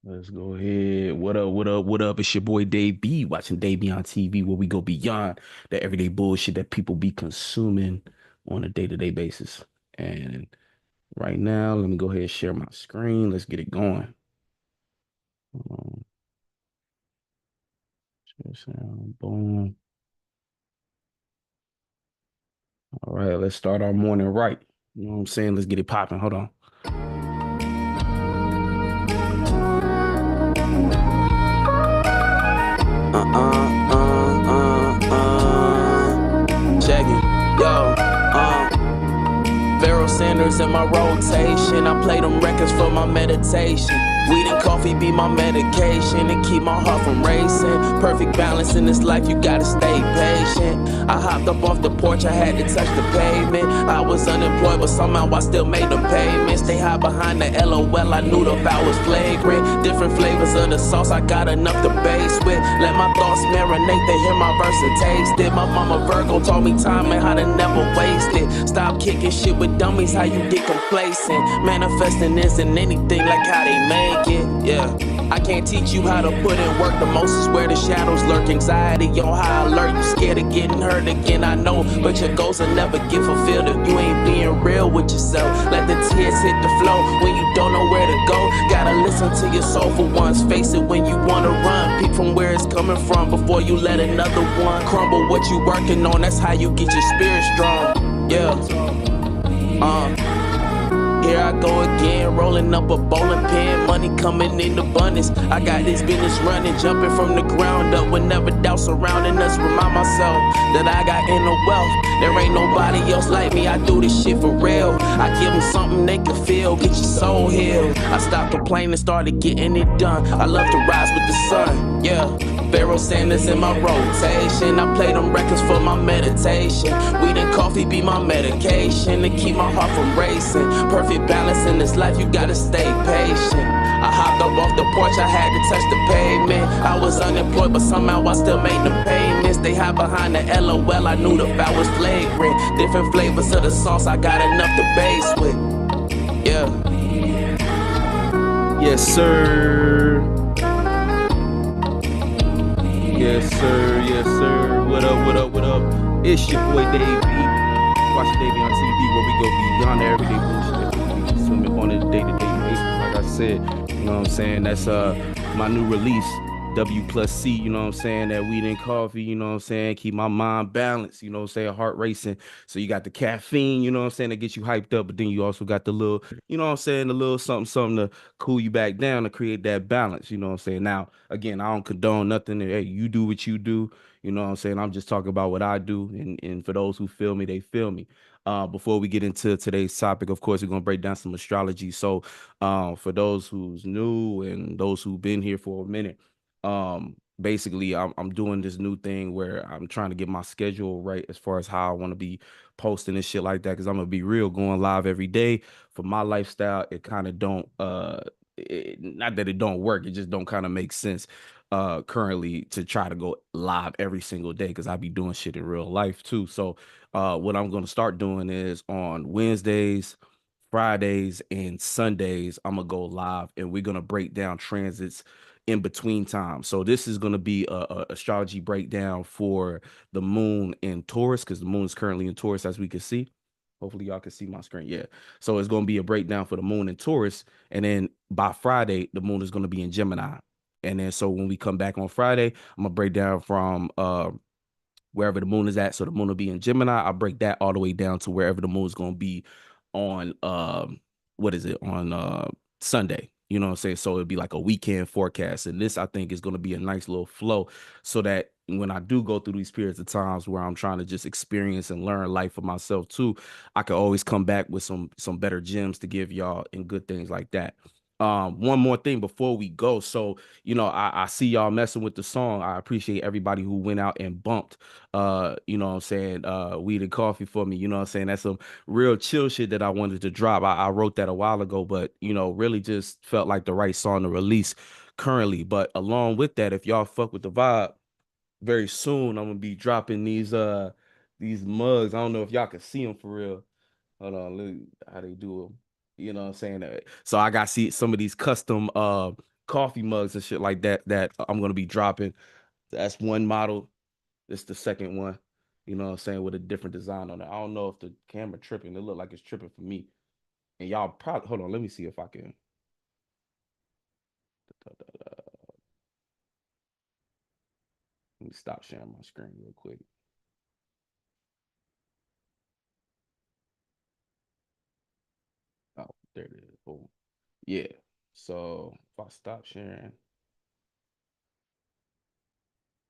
Let's go ahead. What up? What up? What up? It's your boy Dave B watching Dave B on TV, where we go beyond the everyday bullshit that people be consuming on a day-to-day basis. And right now, let me go ahead and share my screen. Let's get it going. Um, share sound, boom. All right, let's start our morning right. You know what I'm saying? Let's get it popping. Hold on. Check it. Yo, Pharaoh Sanders in my rotation. I play them records for my meditation. Weed and coffee be my medication and keep my heart from racing. Perfect balance in this life, you gotta stay patient. I hopped up off the porch, I had to touch the pavement. I was unemployed, but somehow I still made the payments. They hide behind the LOL, I knew the vow was flagrant. Different flavors of the sauce, I got enough to base with. Let my thoughts marinate, they hear my verse and taste it. My mama Virgo taught me time and how to never waste it. Stop kicking shit with dummies, how you get complacent. Manifesting isn't anything like how they make it. Yeah, I can't teach you how to put in work. The most is where the shadows lurk. Anxiety on high alert, you scared of getting hurt again, I know. But your goals will never get fulfilled if you ain't being real with yourself. Let the tears hit the flow when you don't know where to go. Gotta listen to your soul for once. Face it when you wanna run. Peek from where it's coming from before you let another one crumble what you working on. That's how you get your spirit strong. Yeah. Here I go again, rolling up a bowling pin. Money coming in abundance. I got this business running, jumping from the ground up. Whenever doubt surrounding us, remind myself that I got inner wealth. There ain't nobody else like me, I do this shit for real. I give them something they can feel, get your soul healed. I stopped complaining, started getting it done. I love to rise with the sun, yeah. Pharaoh Sanders in my rotation. I play them records for my meditation. Weed and coffee be my medication to keep my heart from racing. Perfect balance in this life, you gotta stay patient. I hopped up off the porch, I had to touch the pavement. I was unemployed, but somehow I still made the payments. They hide behind the LOL, I knew the vow was flagrant. Different flavors of the sauce, I got enough to base with. Yeah. Yes, sir. Yes, sir. Yes, sir. What up? What up? What up? It's your boy Dave B. Watching Dave B on TV, where we go beyond the everyday bullshit that we consuming on a day-to-day basis. Like I said, you know what I'm saying? That's my new release, W+C. You know what I'm saying? That weed and coffee. You know what I'm saying? Keep my mind balanced. You know what I'm saying? Heart racing. So you got the caffeine. You know what I'm saying? That gets you hyped up, but then you also got the little, you know what I'm saying? The little something to cool you back down to create that balance. You know what I'm saying? Now, again, I don't condone nothing. Hey, you do what you do. You know what I'm saying? I'm just talking about what I do. And for those who feel me, they feel me. Before we get into today's topic, of course, we're going to break down some astrology. So for those who's new and those who've been here for a minute, basically I'm doing this new thing where I'm trying to get my schedule right as far as how I want to be posting and shit like that. Because I'm going to be real, going live every day for my lifestyle. It kind of don't not that it don't work, it just don't kind of make sense currently to try to go live every single day, because I be doing shit in real life too. So what I'm going to start doing is on Wednesdays, Fridays, and Sundays I'm gonna go live, and we're gonna break down transits in between time. So this is gonna be a astrology breakdown for the moon in Taurus, because the moon is currently in Taurus, as we can see. Hopefully y'all can see my screen. Yeah. So it's gonna be a breakdown for the moon in Taurus, and then by Friday the moon is gonna be in Gemini. And then so when we come back on Friday, I'm gonna break down from wherever the moon is at. So the moon will be in Gemini. I'll break that all the way down to wherever the moon is going to be on what is it, on Sunday. You know what I'm saying? So it'd be like a weekend forecast. And this, I think, is going to be a nice little flow, so that when I do go through these periods of times where I'm trying to just experience and learn life for myself too, I can always come back with some better gems to give y'all and good things like that. One more thing before we go. So, you know, I see y'all messing with the song. I appreciate everybody who went out and bumped you know what I'm saying, weed and coffee for me. You know what I'm saying? That's some real chill shit that I wanted to drop. I wrote that a while ago, but you know, really just felt like the right song to release currently. But along with that, if y'all fuck with the vibe, very soon I'm gonna be dropping these mugs. I don't know if y'all can see them for real. Hold on, look how they do them. You know what I'm saying? So I got see some of these custom coffee mugs and shit like that that I'm gonna be dropping. That's one model. It's the second one. You know what I'm saying, with a different design on it. I don't know if the camera tripping. It look like it's tripping for me. And y'all probably hold on. Let me see if I can. Let me stop sharing my screen real quick. Oh, there it is. Boom. Yeah. So if I stop sharing,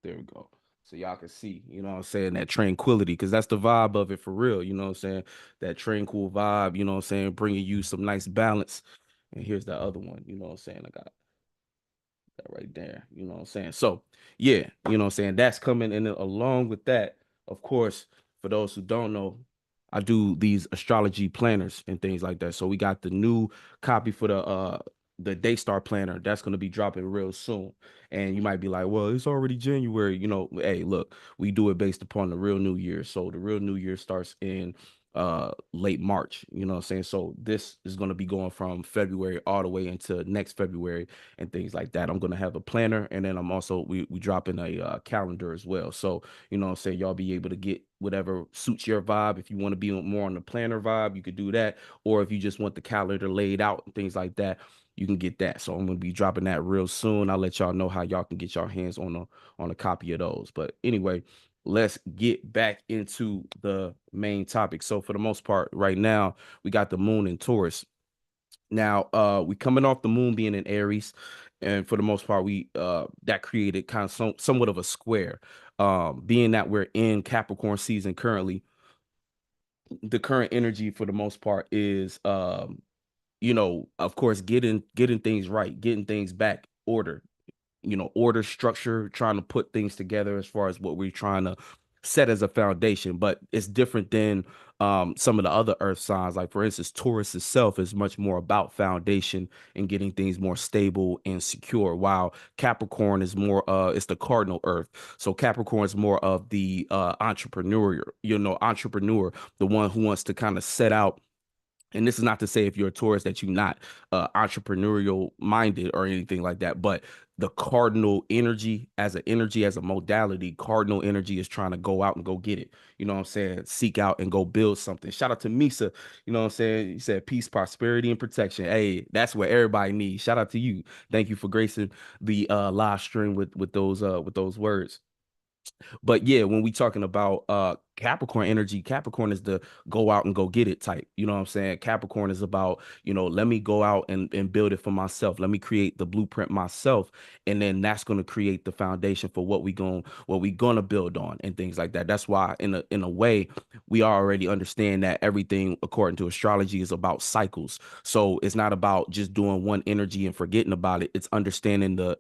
there we go. So y'all can see, you know what I'm saying, that tranquility, because that's the vibe of it for real. You know what I'm saying? That tranquil vibe, you know what I'm saying, bringing you some nice balance. And here's the other one, you know what I'm saying? I got that right there. You know what I'm saying? So, yeah, you know what I'm saying? That's coming. And then along with that, of course, for those who don't know, I do these astrology planners and things like that. So we got the new copy for the Daystar planner that's going to be dropping real soon. And you might be like, well, it's already January. You know, hey, look, we do it based upon the real new year. So the real new year starts in late March, you know what I'm saying? So this is going to be going from February all the way into next February and things like that. I'm going to have a planner, and then I'm also we dropping a calendar as well. So, you know what I'm saying, y'all be able to get whatever suits your vibe. If you want to be more on the planner vibe, you could do that, or if you just want the calendar laid out and things like that, you can get that. So I'm going to be dropping that real soon. I'll let y'all know how y'all can get your hands on a copy of those. But anyway, let's get back into the main topic. So for the most part, right now, we got the moon in Taurus. Now, we coming off the moon being in Aries, and for the most part, we that created kind of somewhat of a square. Being that we're in Capricorn season currently, the current energy for the most part is of course, getting things right, getting things back order, order, structure, trying to put things together as far as what we're trying to set as a foundation. But it's different than some of the other earth signs. Like, for instance, Taurus itself is much more about foundation and getting things more stable and secure, while Capricorn is more it's the cardinal earth. So Capricorn is more of the entrepreneur, the one who wants to kind of set out. And this is not to say if you're a Taurus that you're not entrepreneurial minded or anything like that, but the cardinal energy as a modality, cardinal energy is trying to go out and go get it. You know what I'm saying? Seek out and go build something. Shout out to Misa. You know what I'm saying? He said peace, prosperity, and protection. Hey, that's what everybody needs. Shout out to you. Thank you for gracing the live stream with those words. But yeah, when we talking about Capricorn energy, Capricorn is the go out and go get it type. You know what I'm saying? Capricorn is about, let me go out and build it for myself. Let me create the blueprint myself. And then that's gonna create the foundation for what we gonna build on and things like that. That's why in a way, we already understand that everything according to astrology is about cycles. So it's not about just doing one energy and forgetting about it. It's understanding the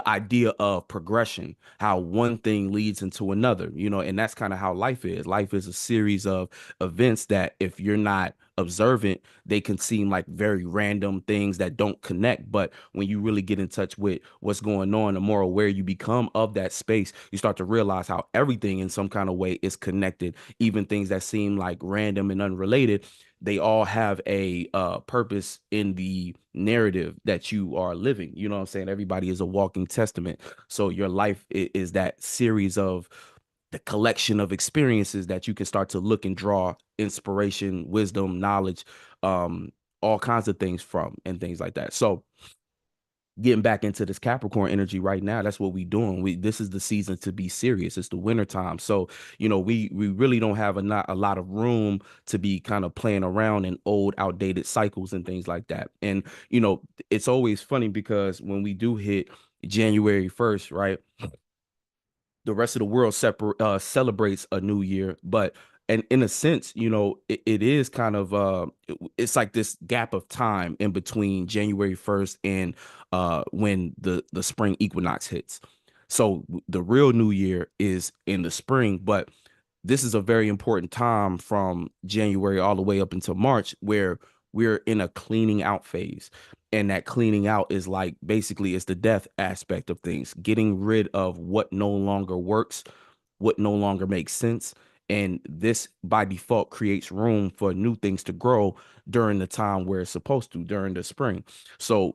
idea of progression, how one thing leads into another, and that's kind of how life is. Life is a series of events that, if you're not observant, they can seem like very random things that don't connect. But when you really get in touch with what's going on, the more aware you become of that space, you start to realize how everything in some kind of way is connected. Even things that seem like random and unrelated, they all have a purpose in the narrative that you are living. You know what I'm saying? Everybody is a walking testament. So your life is that series of the collection of experiences that you can start to look and draw inspiration, wisdom, knowledge, um, all kinds of things from, and things like that. So getting back into this Capricorn energy right now, that's what we doing. This is the season to be serious. It's the winter time. So, we really don't have a lot of room to be kind of playing around in old, outdated cycles and things like that. And, it's always funny because when we do hit January 1st, right? The rest of the world celebrates a new year, but and in a sense, it is kind of it's like this gap of time in between January 1st and when the spring equinox hits. So the real new year is in the spring, but this is a very important time from January all the way up until March, where we're in a cleaning out phase. And that cleaning out is like, basically, it's the death aspect of things, getting rid of what no longer works, what no longer makes sense, And this by default creates room for new things to grow during the time where it's supposed to, during the spring. So,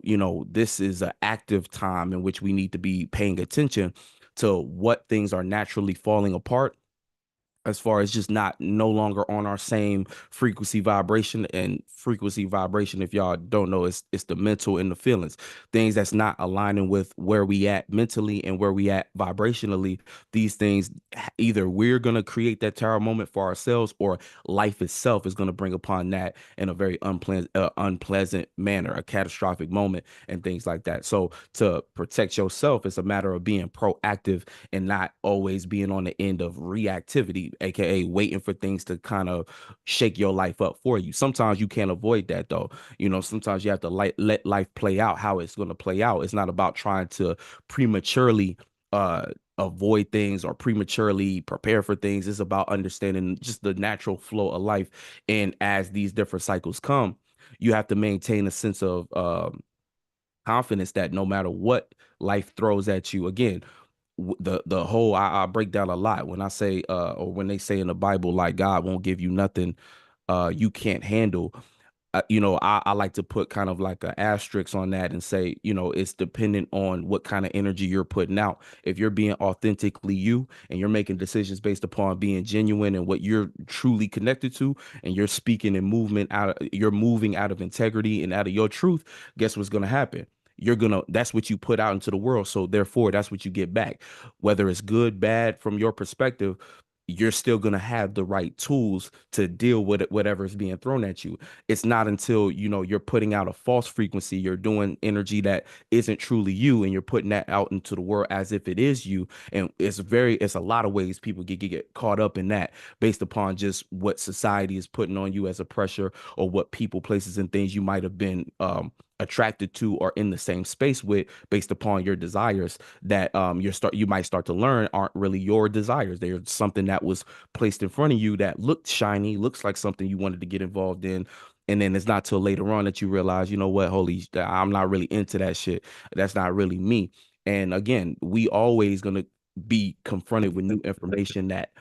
this is an active time in which we need to be paying attention to what things are naturally falling apart, as far as just not no longer on our same frequency vibration. And frequency vibration, if y'all don't know, it's the mental and the feelings, things that's not aligning with where we at mentally and where we at vibrationally. These things, either we're going to create that tower moment for ourselves, or life itself is going to bring upon that in a very unpleasant manner, a catastrophic moment, and things like that. So to protect yourself, it's a matter of being proactive and not always being on the end of reactivity, aka waiting for things to kind of shake your life up for you. Sometimes you can't avoid that though. Sometimes you have to let life play out how it's going to play out. It's not about trying to prematurely uh avoid things or prematurely prepare for things. It's about understanding just the natural flow of life. And as these different cycles come, you have to maintain a sense of confidence that no matter what life throws at you, again, the whole, I break down a lot when I say or when they say in the Bible, like, God won't give you nothing you can't handle. I like to put kind of like an asterisk on that and say, it's dependent on what kind of energy you're putting out. If you're being authentically you and you're making decisions based upon being genuine and what you're truly connected to, and you're speaking and you're moving out of integrity and out of your truth, guess what's going to happen? That's what you put out into the world. So therefore, that's what you get back. Whether it's good, bad, from your perspective, you're still going to have the right tools to deal with it, whatever is being thrown at you. It's not until you're putting out a false frequency, you're doing energy that isn't truly you, and you're putting that out into the world as if it is you. And it's a lot of ways people get caught up in that, based upon just what society is putting on you as a pressure, or what people, places, and things you might have been attracted to or in the same space with, based upon your desires, that you might start to learn aren't really your desires. They're something that was placed in front of you that looked shiny, looks like something you wanted to get involved in. And then it's not till later on that you realize, you know what, I'm not really into that shit. That's not really me. And again, we always gonna be confronted with new information that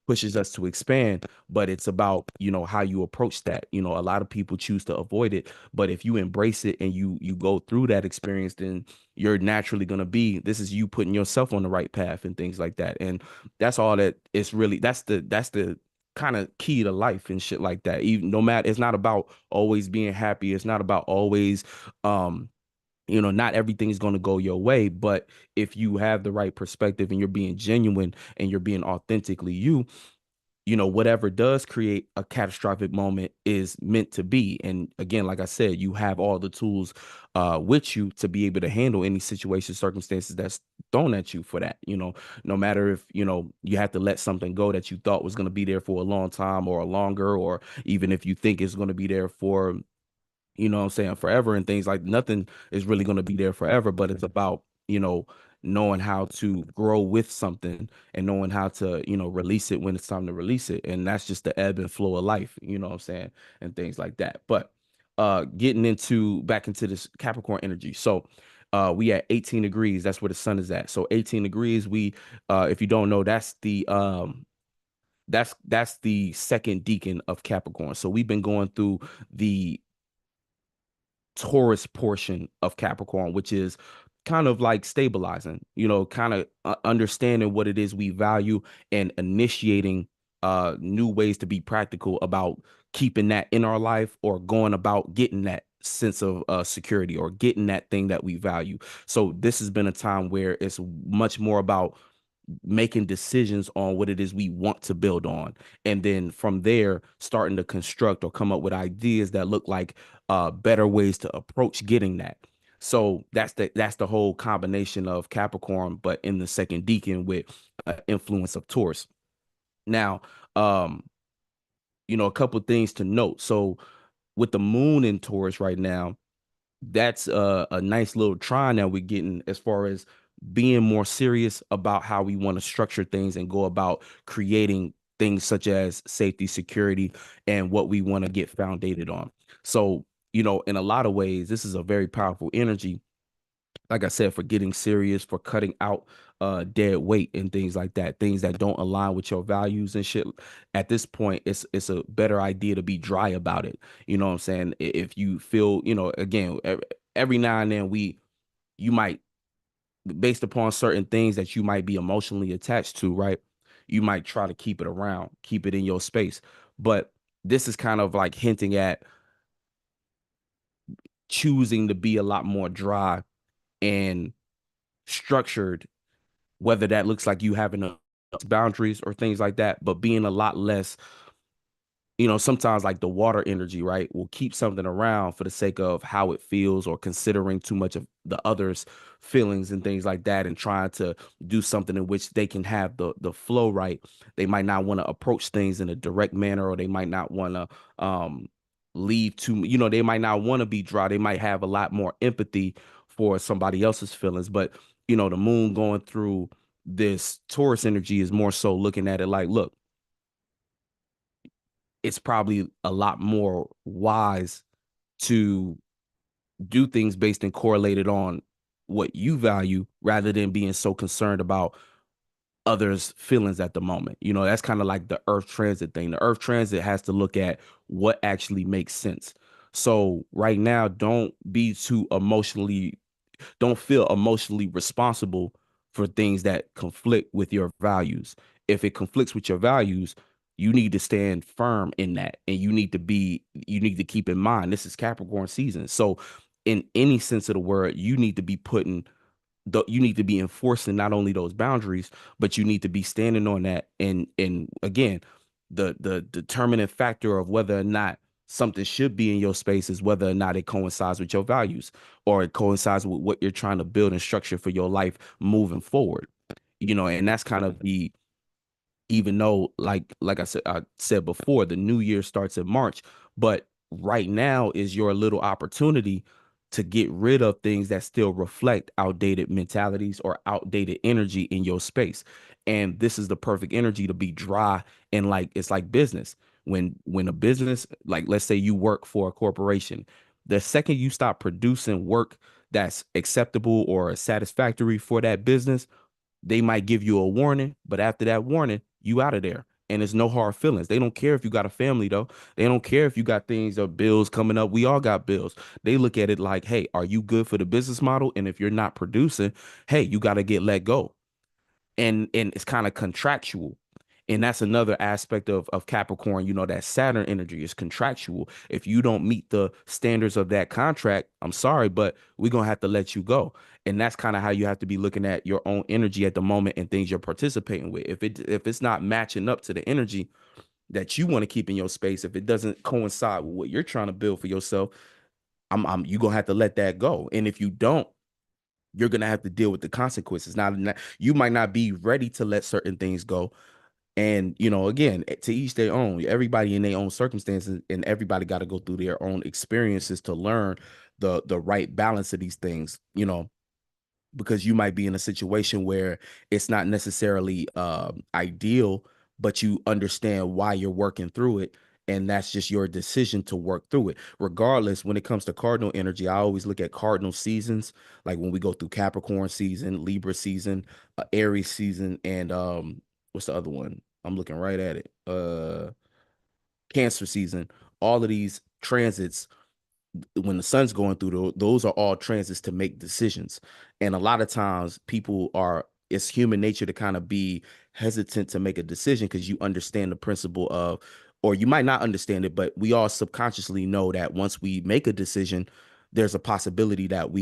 pushes us to expand, but it's about, how you approach that. A lot of people choose to avoid it, but if you embrace it and you go through that experience, then you're naturally going to be, this is you putting yourself on the right path and things like that. And that's all that it's really, that's the kind of key to life and shit like that. Even no matter, it's not about always being happy, it's not about always not everything is going to go your way, but if you have the right perspective and you're being genuine and you're being authentically you, whatever does create a catastrophic moment is meant to be. And again, like I said, you have all the tools with you to be able to handle any situation, circumstances that's thrown at you for that. No matter if, you have to let something go that you thought was going to be there for a long time or longer, or even if you think it's going to be there for, what I'm saying, forever, and things like, nothing is really going to be there forever, but it's about, knowing how to grow with something and knowing how to, release it when it's time to release it. And that's just the ebb and flow of life, what I'm saying, and things like that. But getting back into this Capricorn energy. So we at 18 degrees, that's where the sun is at. So 18 degrees, if you don't know, that's the second decan of Capricorn. So we've been going through the Taurus portion of Capricorn, which is kind of like stabilizing, kind of understanding what it is we value, and initiating new ways to be practical about keeping that in our life, or going about getting that sense of security, or getting that thing that we value. So this has been a time where it's much more about making decisions on what it is we want to build on, and then from there starting to construct or come up with ideas that look like better ways to approach getting that. So that's the whole combination of Capricorn, but in the second decan with influence of Taurus. Now, a couple things to note. So with the moon in Taurus right now, that's a nice little trine that we're getting, as far as being more serious about how we want to structure things and go about creating things such as safety, security, and what we want to get founded on. So, in a lot of ways, this is a very powerful energy, like I said, for getting serious, for cutting out dead weight and things like that, things that don't align with your values and shit. At this point, it's a better idea to be dry about it. You know what I'm saying? If you feel, again, every now and then you might, based upon certain things that you might be emotionally attached to, right? You might try to keep it around, keep it in your space. But this is kind of like hinting at choosing to be a lot more dry and structured, whether that looks like you having a boundaries or things like that, but being a lot less, sometimes like the water energy, right, will keep something around for the sake of how it feels or considering too much of the other's feelings and things like that, and trying to do something in which they can have the flow right. They might not want to approach things in a direct manner, or they might not want to leave too, they might not want to be dry. They might have a lot more empathy for somebody else's feelings. But, the moon going through this Taurus energy is more so looking at it like, look, it's probably a lot more wise to do things based and correlated on what you value rather than being so concerned about others' feelings at the moment. That's kind of like the Earth transit thing. The Earth transit has to look at what actually makes sense. So right now, don't feel emotionally responsible for things that conflict with your values. If it conflicts with your values, you need to stand firm in that. And you need to keep in mind, this is Capricorn season. So in any sense of the word, you need to be enforcing not only those boundaries, but you need to be standing on that. And again, the determining factor of whether or not something should be in your space is whether or not it coincides with your values, or it coincides with what you're trying to build and structure for your life moving forward. And that's kind of the, even though I said before, the new year starts in March, but right now is your little opportunity to get rid of things that still reflect outdated mentalities or outdated energy in your space. And this is the perfect energy to be dry. And like, it's like business. When a business, like, let's say you work for a corporation, the second you stop producing work that's acceptable or satisfactory for that business, they might give you a warning, but after that warning, you out of there. And it's no hard feelings. They don't care if you got a family, though. They don't care if you got things or bills coming up. We all got bills. They look at it like, hey, are you good for the business model? And if you're not producing, hey, you got to get let go. And it's kind of contractual. And that's another aspect of Capricorn. That Saturn energy is contractual. If you don't meet the standards of that contract, I'm sorry, but we're gonna have to let you go. And that's kind of how you have to be looking at your own energy at the moment and things you're participating with. If it's not matching up to the energy that you want to keep in your space, if it doesn't coincide with what you're trying to build for yourself, you gonna have to let that go. And if you don't, you're gonna have to deal with the consequences. Now, you might not be ready to let certain things go. And again, to each their own. Everybody in their own circumstances, and everybody got to go through their own experiences to learn the right balance of these things. Because you might be in a situation where it's not necessarily ideal, but you understand why you're working through it. And that's just your decision to work through it. Regardless, when it comes to cardinal energy, I always look at cardinal seasons, like when we go through Capricorn season, Libra season, Aries season, and what's the other one? I'm looking right at it. Cancer season. All of these transits, when the sun's going through, those are all transits to make decisions. And a lot of times it's human nature to kind of be hesitant to make a decision because you understand the principle of, or you might not understand it, but we all subconsciously know that once we make a decision, there's a possibility that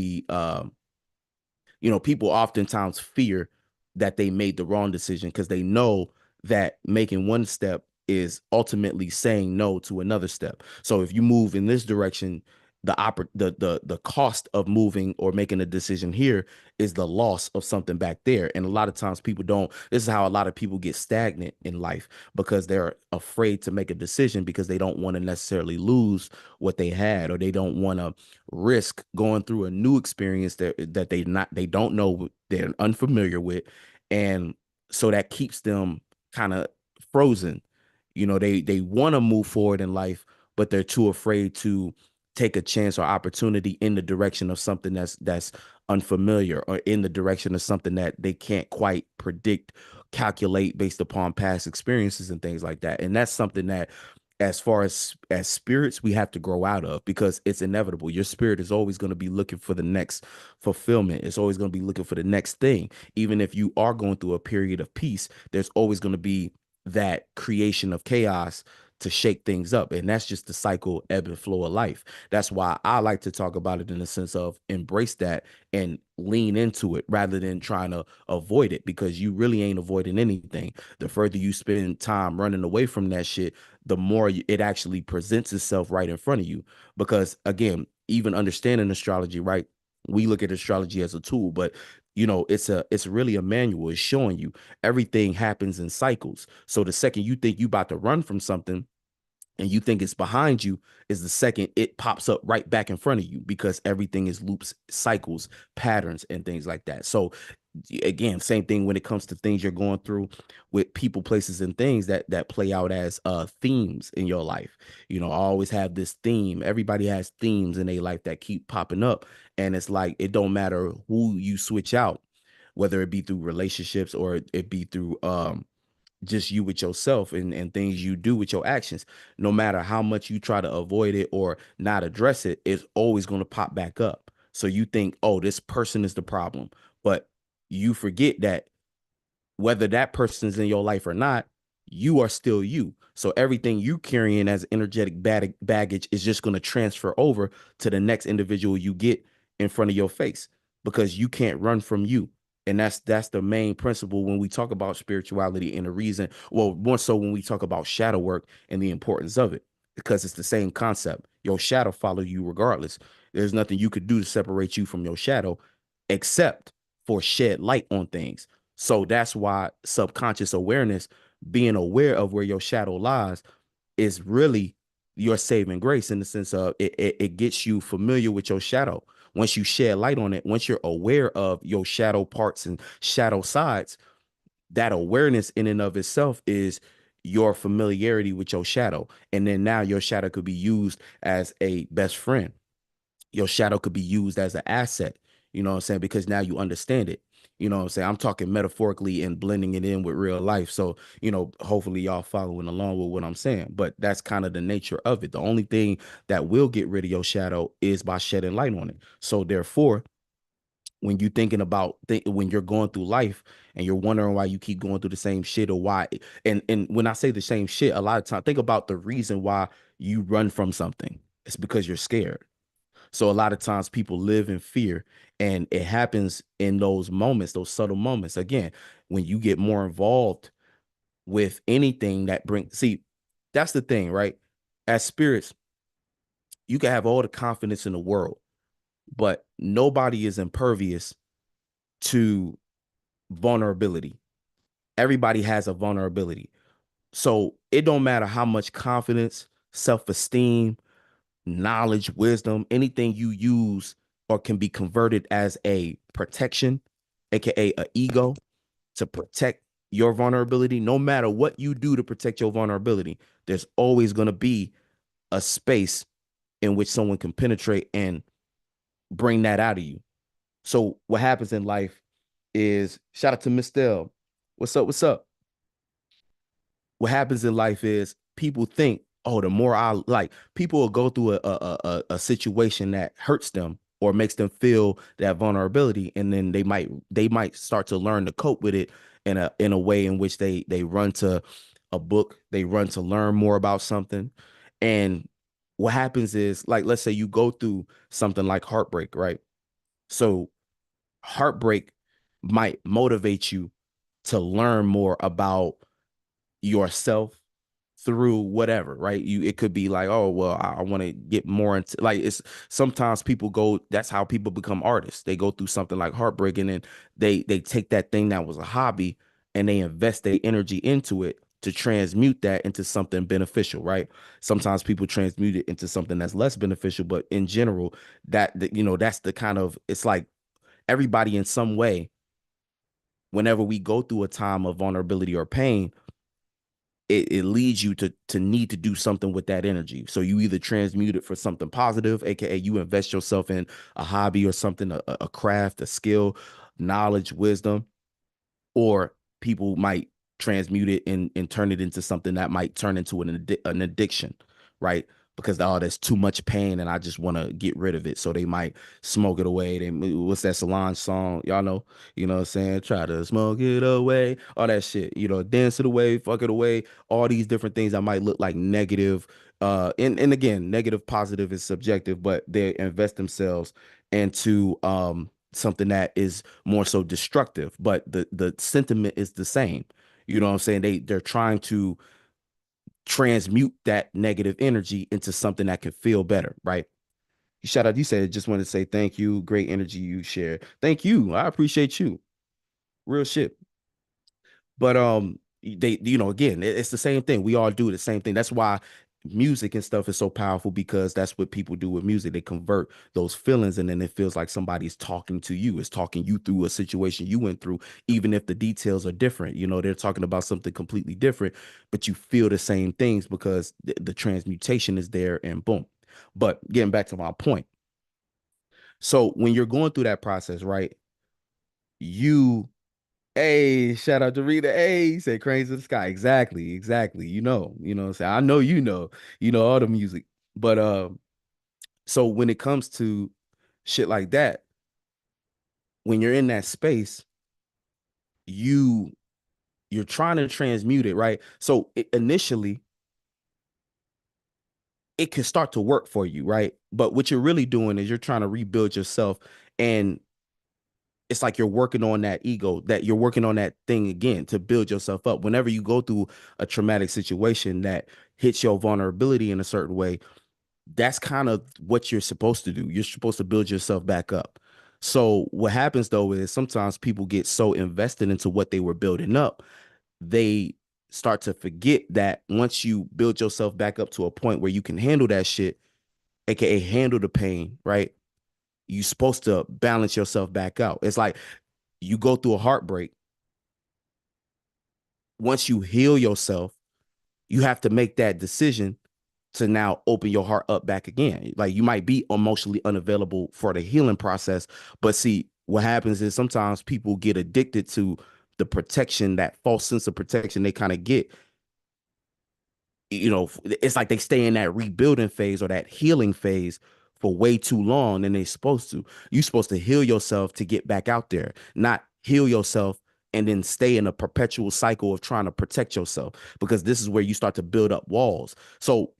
people oftentimes fear that they made the wrong decision because they know that making one step is ultimately saying no to another step. So if you move in this direction, the cost of moving or making a decision here is the loss of something back there. And a lot of times people don't. This is how a lot of people get stagnant in life, because they're afraid to make a decision because they don't want to necessarily lose what they had, or they don't want to risk going through a new experience that they don't know, they're unfamiliar with. And so that keeps them kind of frozen. They want to move forward in life, but they're too afraid to take a chance or opportunity in the direction of something that's unfamiliar, or in the direction of something that they can't quite predict, calculate based upon past experiences and things like that. And that's something that, as far as spirits, we have to grow out of, because it's inevitable. Your spirit is always going to be looking for the next fulfillment. It's always going to be looking for the next thing. Even if you are going through a period of peace, there's always going to be that creation of chaos to shake things up. And that's just the cycle, ebb and flow of life. That's why I like to talk about it in the sense of embrace that and lean into it rather than trying to avoid it, because you really ain't avoiding anything. The further you spend time running away from that shit, the more it actually presents itself right in front of you. Because again, even understanding astrology, right? We look at astrology as a tool, but it's really a manual. It's showing you everything happens in cycles. So the second you think you about to run from something and you think it's behind you, is the second it pops up right back in front of you, because everything is loops, cycles, patterns, and things like that. So again, same thing when it comes to things you're going through with people, places, and things that play out as themes in your life. I always have this theme. Everybody has themes in their life that keep popping up, and it's like it don't matter who you switch out, whether it be through relationships or it be through just you with yourself and things you do with your actions. No matter how much you try to avoid it or not address it, it's always going to pop back up. So you think, oh, this person is the problem, but you forget that whether that person's in your life or not, you are still you. So everything you carrying as energetic baggage is just going to transfer over to the next individual you get in front of your face, because you can't run from you. And that's the main principle when we talk about spirituality, and the reason, well, more so when we talk about shadow work and the importance of it, because it's the same concept. Your shadow follow you regardless. There's nothing you could do to separate you from your shadow except for shed light on things. So that's why subconscious awareness, being aware of where your shadow lies, is really your saving grace, in the sense of it gets you familiar with your shadow. Once you shed light on it, once you're aware of your shadow parts and shadow sides, that awareness in and of itself is your familiarity with your shadow. And then now your shadow could be used as a best friend. Your shadow could be used as an asset, you know what I'm saying? Because now you understand it. You know what I'm saying? I'm talking metaphorically and blending it in with real life. So, hopefully y'all following along with what I'm saying. But that's kind of the nature of it. The only thing that will get rid of your shadow is by shedding light on it. So therefore, when you're thinking about when you're going through life and you're wondering why you keep going through the same shit, or why, and when I say the same shit, a lot of time, think about the reason why you run from something. It's because you're scared. So a lot of times people live in fear, and it happens in those moments, those subtle moments. Again, when you get more involved with anything that see, that's the thing, right? As spirits, you can have all the confidence in the world, but nobody is impervious to vulnerability. Everybody has a vulnerability. So it don't matter how much confidence, self-esteem, knowledge, wisdom, anything you use or can be converted as a protection, aka a ego, to protect your vulnerability. No matter what you do to protect your vulnerability, there's always going to be a space in which someone can penetrate and bring that out of you. So what happens in life is, shout out to Miss Dell. What's up? What's up? What happens in life is people think, oh, the more I like, people will go through a situation that hurts them or makes them feel that vulnerability, and then they might start to learn to cope with it in a way in which they run to a book, they run to learn more about something. And what happens is, like, let's say you go through something like heartbreak, right? So heartbreak might motivate you to learn more about yourself through whatever, right? It could be like, oh, well, I want to get more into, like, it's sometimes people go, that's how people become artists. They go through something like heartbreak, and then they take that thing that was a hobby and they invest their energy into it to transmute that into something beneficial, right? Sometimes people transmute it into something that's less beneficial, but in general, that's the kind of, it's like everybody in some way, whenever we go through a time of vulnerability or pain, it leads you to need to do something with that energy. So you either transmute it for something positive, aka you invest yourself in a hobby or something, a craft, a skill, knowledge, wisdom, or people might transmute it and turn it into something that might turn into an addiction, right? Because there's too much pain and I just want to get rid of it. So they might smoke it away. What's that Solange song? Y'all know, what I'm saying? Try to smoke it away, all that shit, dance it away, fuck it away, all these different things that might look like negative. And again, negative, positive is subjective, but they invest themselves into something that is more so destructive, but the sentiment is the same. You know what I'm saying? They're trying to transmute that negative energy into something that can feel better, right? Shout out, you said just want to say thank you. Great energy you share. Thank you. I appreciate you. Real shit. But again, it's the same thing. We all do the same thing. That's why music and stuff is so powerful, because that's what people do with music. They convert those feelings, and then it feels like somebody's talking to you. It's talking you through a situation you went through, even if the details are different. They're talking about something completely different, but you feel the same things because the transmutation is there, and boom. But getting back to my point. So when you're going through that process, right? You Hey, shout out to Rita. Hey, say cranes to the sky. Exactly, exactly. What I'm saying. I know all the music. But so when it comes to shit like that, when you're in that space, you you're trying to transmute it, right? So initially it can start to work for you, right? But what you're really doing is you're trying to rebuild yourself, and it's like you're working on that ego, that you're working on that thing again to build yourself up. Whenever you go through a traumatic situation that hits your vulnerability in a certain way, that's kind of what you're supposed to do. You're supposed to build yourself back up. So what happens though is sometimes people get so invested into what they were building up, they start to forget that once you build yourself back up to a point where you can handle that shit, aka handle the pain, right? You're supposed to balance yourself back out. It's like you go through a heartbreak. Once you heal yourself, you have to make that decision to now open your heart up back again. Like you might be emotionally unavailable for the healing process, but see, what happens is sometimes people get addicted to the protection, that false sense of protection they kind of get. It's like they stay in that rebuilding phase or that healing phase for way too long than they're supposed to. You're supposed to heal yourself to get back out there, not heal yourself and then stay in a perpetual cycle of trying to protect yourself, because this is where you start to build up walls. So,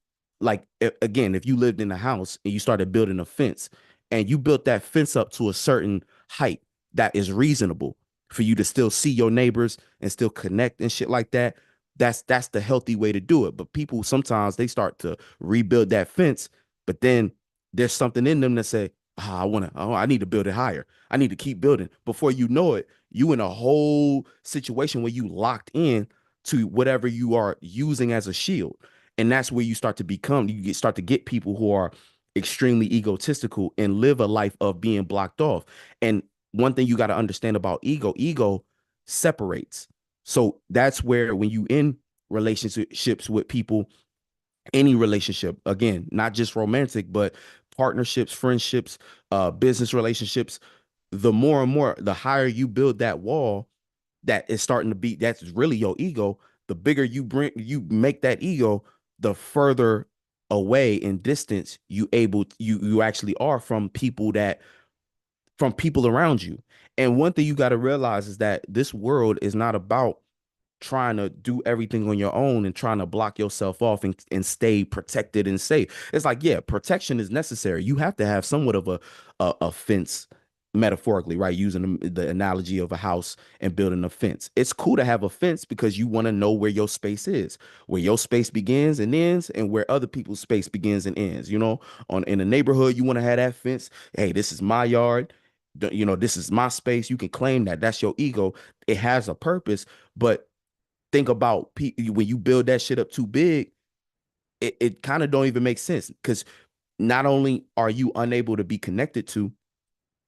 like, again, if you lived in a house and you started building a fence and you built that fence up to a certain height that is reasonable for you to still see your neighbors and still connect and shit like that, that's the healthy way to do it. But people sometimes they start to rebuild that fence, but then there's something in them that say, I need to build it higher. I need to keep building. Before you know it, you in a whole situation where you locked in to whatever you are using as a shield. And that's where you start to start to get people who are extremely egotistical and live a life of being blocked off. And one thing you got to understand about ego separates. So that's where when you in relationships with people, any relationship, again, not just romantic, but partnerships, friendships, business relationships, the more and more, the higher you build that wall that is starting to be, that's really your ego, the bigger you make that ego, the further away in distance you actually are from people around you. And one thing you got to realize is that this world is not about trying to do everything on your own and trying to block yourself off and stay protected and safe. It's like, yeah, protection is necessary. You have to have somewhat of a fence, metaphorically, right? Using the analogy of a house and building a fence. It's cool to have a fence because you want to know where your space is, where your space begins and ends, and where other people's space begins and ends. In a neighborhood, you want to have that fence. Hey, this is my yard. This is my space. You can claim that. That's your ego. It has a purpose, but think about when you build that shit up too big, it kind of don't even make sense, because not only are you unable to be connected to,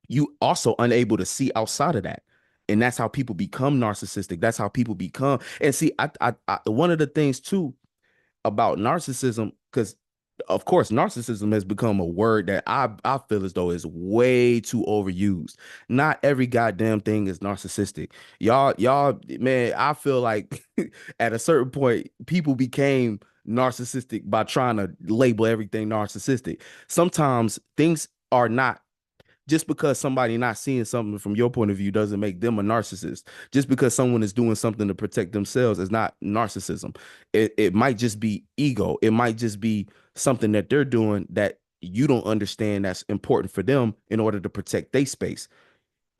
you also unable to see outside of that. And that's how people become narcissistic. That's how people become. And see, one of the things too about narcissism, because of course narcissism has become a word that I feel as though is way too overused. Not every goddamn thing is narcissistic. Y'all, man, I feel like at a certain point people became narcissistic by trying to label everything narcissistic. Sometimes things are not, just because somebody not seeing something from your point of view doesn't make them a narcissist. Just because someone is doing something to protect themselves is not narcissism. It might just be ego. It might just be something that they're doing that you don't understand that's important for them in order to protect their space.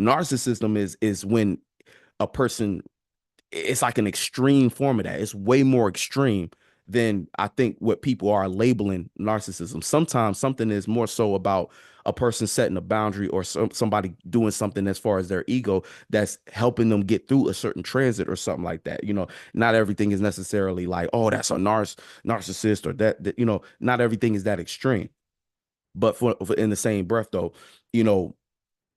Narcissism is when a person, it's like an extreme form of that. It's way more extreme than I think what people are labeling narcissism. Sometimes something is more so about a person setting a boundary, or somebody doing something as far as their ego that's helping them get through a certain transit or something like that. Not everything is necessarily like, oh, that's a narcissist, or that, not everything is that extreme. But for in the same breath, though, you know,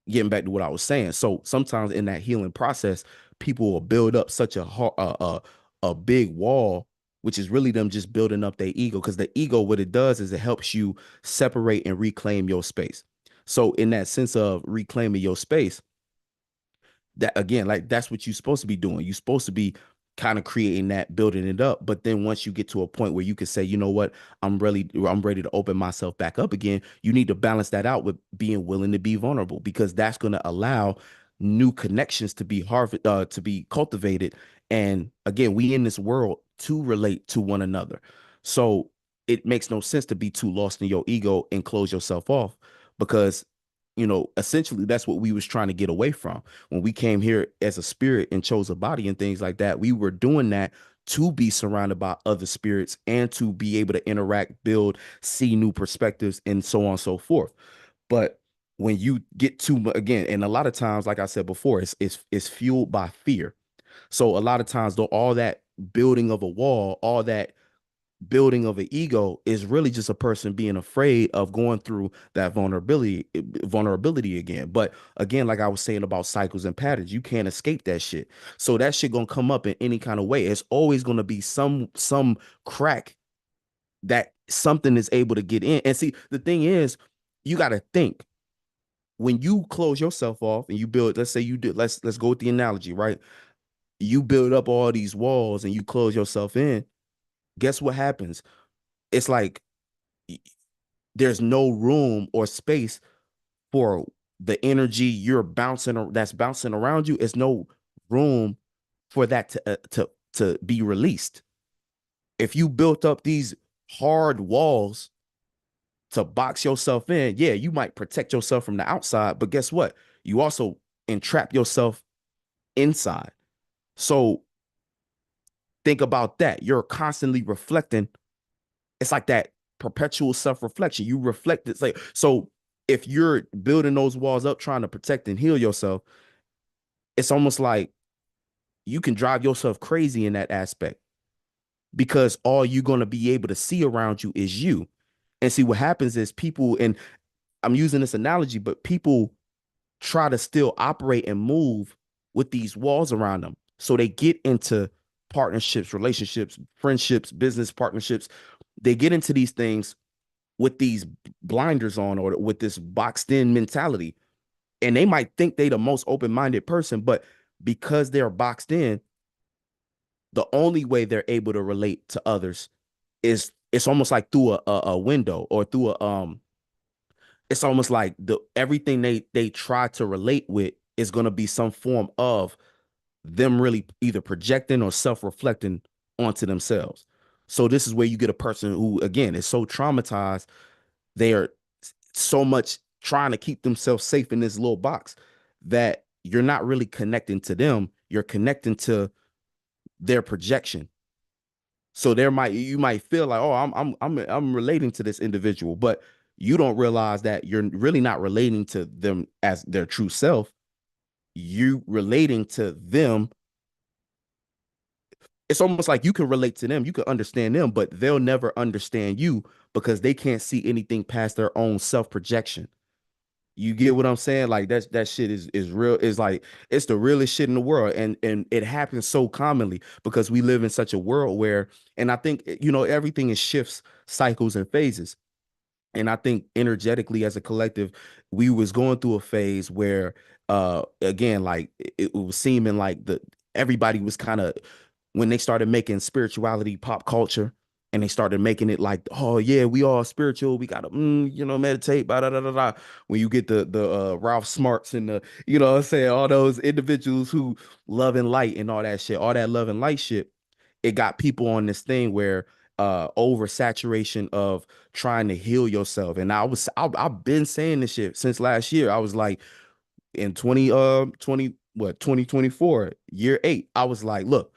getting back to what I was saying. So sometimes in that healing process, people will build up such a big wall, which is really them just building up their ego. Because the ego, what it does is it helps you separate and reclaim your space. So in that sense of reclaiming your space, that again, like that's what you're supposed to be doing. You're supposed to be kind of creating that, building it up. But then once you get to a point where you can say, you know what, I'm ready to open myself back up again. You need to balance that out with being willing to be vulnerable, because that's going to allow new connections to be to be cultivated. And again, we in this world to relate to one another. So it makes no sense to be too lost in your ego and close yourself off, because essentially that's what we was trying to get away from when we came here as a spirit and chose a body and things like that. We were doing that to be surrounded by other spirits and to be able to interact, build, see new perspectives, and so on and so forth. But when you get too, again, and a lot of times, like I said before, it's fueled by fear. So a lot of times, though, all that building of a wall, all that building of an ego is really just a person being afraid of going through that vulnerability again. But again, like I was saying about cycles and patterns, you can't escape that shit. So that shit gonna come up in any kind of way. It's always gonna be some crack that something is able to get in. And see, the thing is, you got to think, when you close yourself off and you build, let's say you do, let's go with the analogy, right? You build up all these walls and you close yourself in. Guess what happens? It's like there's no room or space for the energy that's bouncing around you. It's no room for that to be released. If you built up these hard walls to box yourself in, yeah, you might protect yourself from the outside, but guess what? You also entrap yourself inside. So think about that. You're constantly reflecting. It's like that perpetual self-reflection. You reflect it. Like, so if you're building those walls up, trying to protect and heal yourself, it's almost like you can drive yourself crazy in that aspect, because all you're going to be able to see around you is you. And see, what happens is people, and I'm using this analogy, but people try to still operate and move with these walls around them. So they get into partnerships, relationships, friendships, business partnerships. They get into these things with these blinders on, or with this boxed in mentality. And they might think they the most open-minded person, but because they're boxed in, the only way they're able to relate to others is, it's almost like through a window, or through it's almost like everything they try to relate with is going to be some form of them really either projecting or self-reflecting onto themselves. So this is where you get a person who, again, is so traumatized. They are so much trying to keep themselves safe in this little box that you're not really connecting to them. You're connecting to their projection. So you might feel like, oh, I'm relating to this individual, but you don't realize that you're really not relating to them as their true self. You relating to them. It's almost like you can relate to them, you can understand them, but they'll never understand you, because they can't see anything past their own self projection. You get what I'm saying? Like that shit is real. Is like it's the realest shit in the world, and it happens so commonly because we live in such a world where, and I think everything is shifts, cycles, and phases. And I think energetically as a collective, we was going through a phase where again, like it was seeming like the everybody was kind of, when they started making spirituality pop culture, and they started making it like, oh yeah, we all spiritual, we gotta meditate, blah, blah, blah, blah, blah. When you get the Ralph Smarts and the, what I'm saying, all those individuals who love and light and all that shit, all that love and light shit, it got people on this thing where oversaturation of trying to heal yourself. And I've been saying this shit since last year. I was like, in 2024, year 8, I was like, look,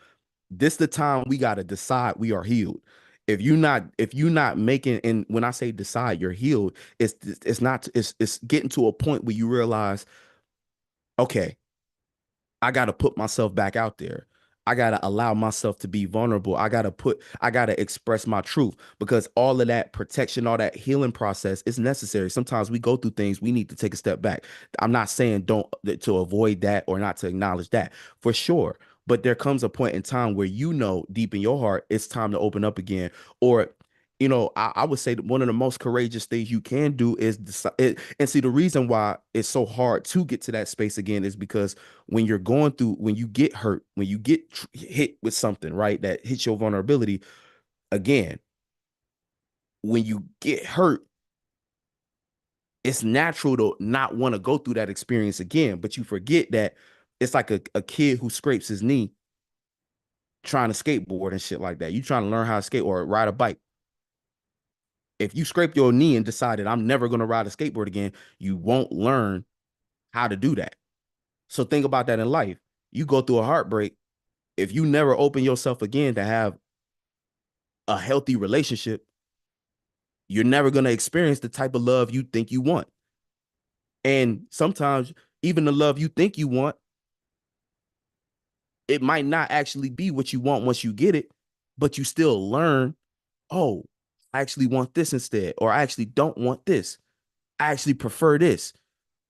this the time we got to decide we are healed. If you not making, and when I say decide you're healed, it's getting to a point where you realize, okay, I got to put myself back out there. I got to allow myself to be vulnerable. I got to express my truth, because all of that protection, all that healing process is necessary. Sometimes we go through things, we need to take a step back. I'm not saying don't to avoid that or not to acknowledge that, for sure. But there comes a point in time where deep in your heart, it's time to open up again. Or I would say that one of the most courageous things you can do is decide it. And see, the reason why it's so hard to get to that space again is because when you get hurt, when you get hit with something, right, that hits your vulnerability again, when you get hurt, it's natural to not want to go through that experience again. But you forget that it's like a kid who scrapes his knee trying to skateboard and shit like that. You trying to learn how to skate or ride a bike. If you scrape your knee and decided I'm never going to ride a skateboard again, you won't learn how to do that. So think about that in life. You go through a heartbreak. If you never open yourself again to have a healthy relationship, you're never going to experience the type of love you think you want. And sometimes even the love you think you want, it might not actually be what you want once you get it, but you still learn, oh, I actually want this instead, or I actually don't want this. I actually prefer this.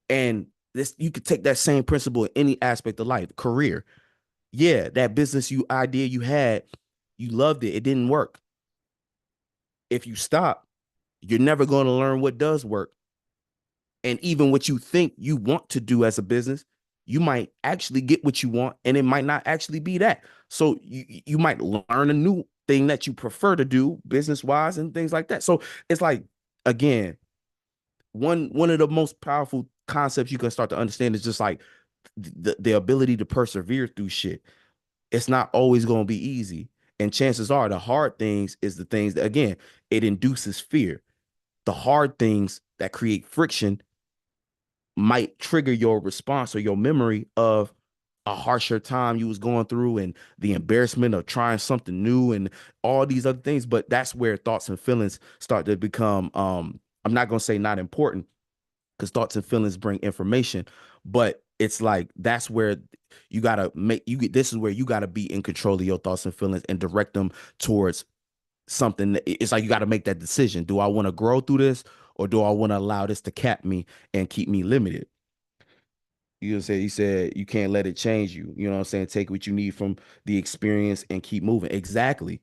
And this, you could take that same principle in any aspect of life. Career. Yeah, that business idea you had, you loved it. It didn't work. If you stop, you're never going to learn what does work. And even what you think you want to do as a business, you might actually get what you want, and it might not actually be that. So you might learn a new thing that you prefer to do business wise and things like that. So it's like, again, one of the most powerful concepts you can start to understand is just like the ability to persevere through shit. It's not always going to be easy. And chances are the hard things is the things that, again, it induces fear. The hard things that create friction might trigger your response or your memory of a harsher time you was going through, and the embarrassment of trying something new and all these other things. But that's where thoughts and feelings start to become, I'm not going to say not important, because thoughts and feelings bring information, but it's like that's where you gotta make you get this is where you gotta be in control of your thoughts and feelings and direct them towards something. It's like you got to make that decision. Do I want to grow through this, or do I want to allow this to cap me and keep me limited? He said you can't let it change you. You know what I'm saying? Take what you need from the experience and keep moving. Exactly.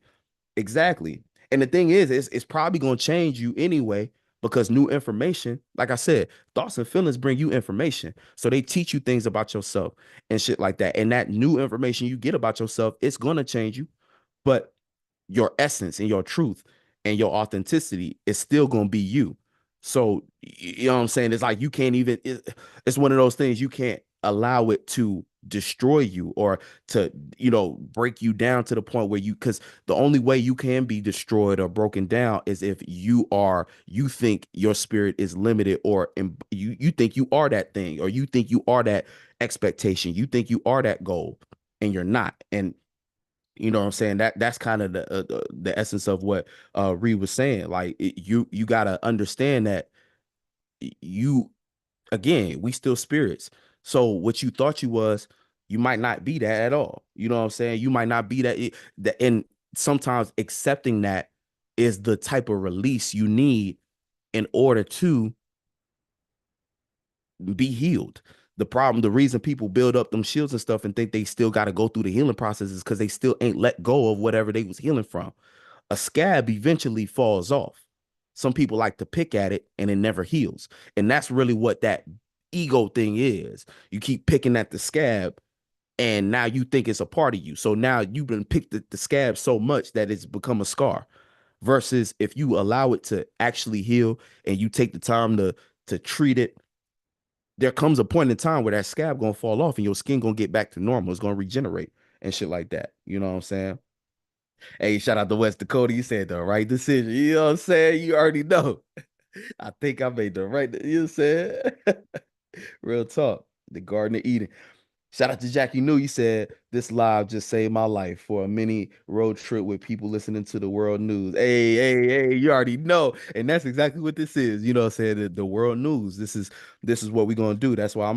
Exactly. And the thing is, it's probably going to change you anyway, because new information, like I said, thoughts and feelings bring you information. So they teach you things about yourself and shit like that. And that new information you get about yourself, it's going to change you. But your essence and your truth and your authenticity is still going to be you. So, you know what I'm saying? It's like you can't even, it's one of those things you can't allow it to destroy you or to, break you down to the point where because the only way you can be destroyed or broken down is if you think your spirit is limited, or you think you are that thing, or you think you are that expectation, you think you are that goal, and you're not. And you know what I'm saying? That's kind of the essence of what Reed was saying. Like you gotta understand that you again, we still spirits. So what you thought you was, you might not be that at all. You know what I'm saying? You might not be that, and sometimes accepting that is the type of release you need in order to be healed. The reason people build up them shields and stuff and think they still got to go through the healing process is because they still ain't let go of whatever they was healing from. A scab eventually falls off. Some people like to pick at it and it never heals. And that's really what that ego thing is. You keep picking at the scab and now you think it's a part of you. So now you've been picked at the scab so much that it's become a scar. Versus if you allow it to actually heal and you take the time to treat it, there comes a point in time where that scab gonna fall off and your skin gonna get back to normal. It's gonna regenerate and shit like that. You know what I'm saying? Hey, shout out to West Dakota. You said the right decision. You know what I'm saying? You already know. I think I made the right. You know what I'm saying? Real talk. The Garden of Eden. Shout out to Jackie New. You said this live just saved my life for a mini road trip with people listening to the world news. Hey, hey, hey, you already know. And that's exactly what this is. You know what I'm saying? The world news. This is what we're gonna do. That's why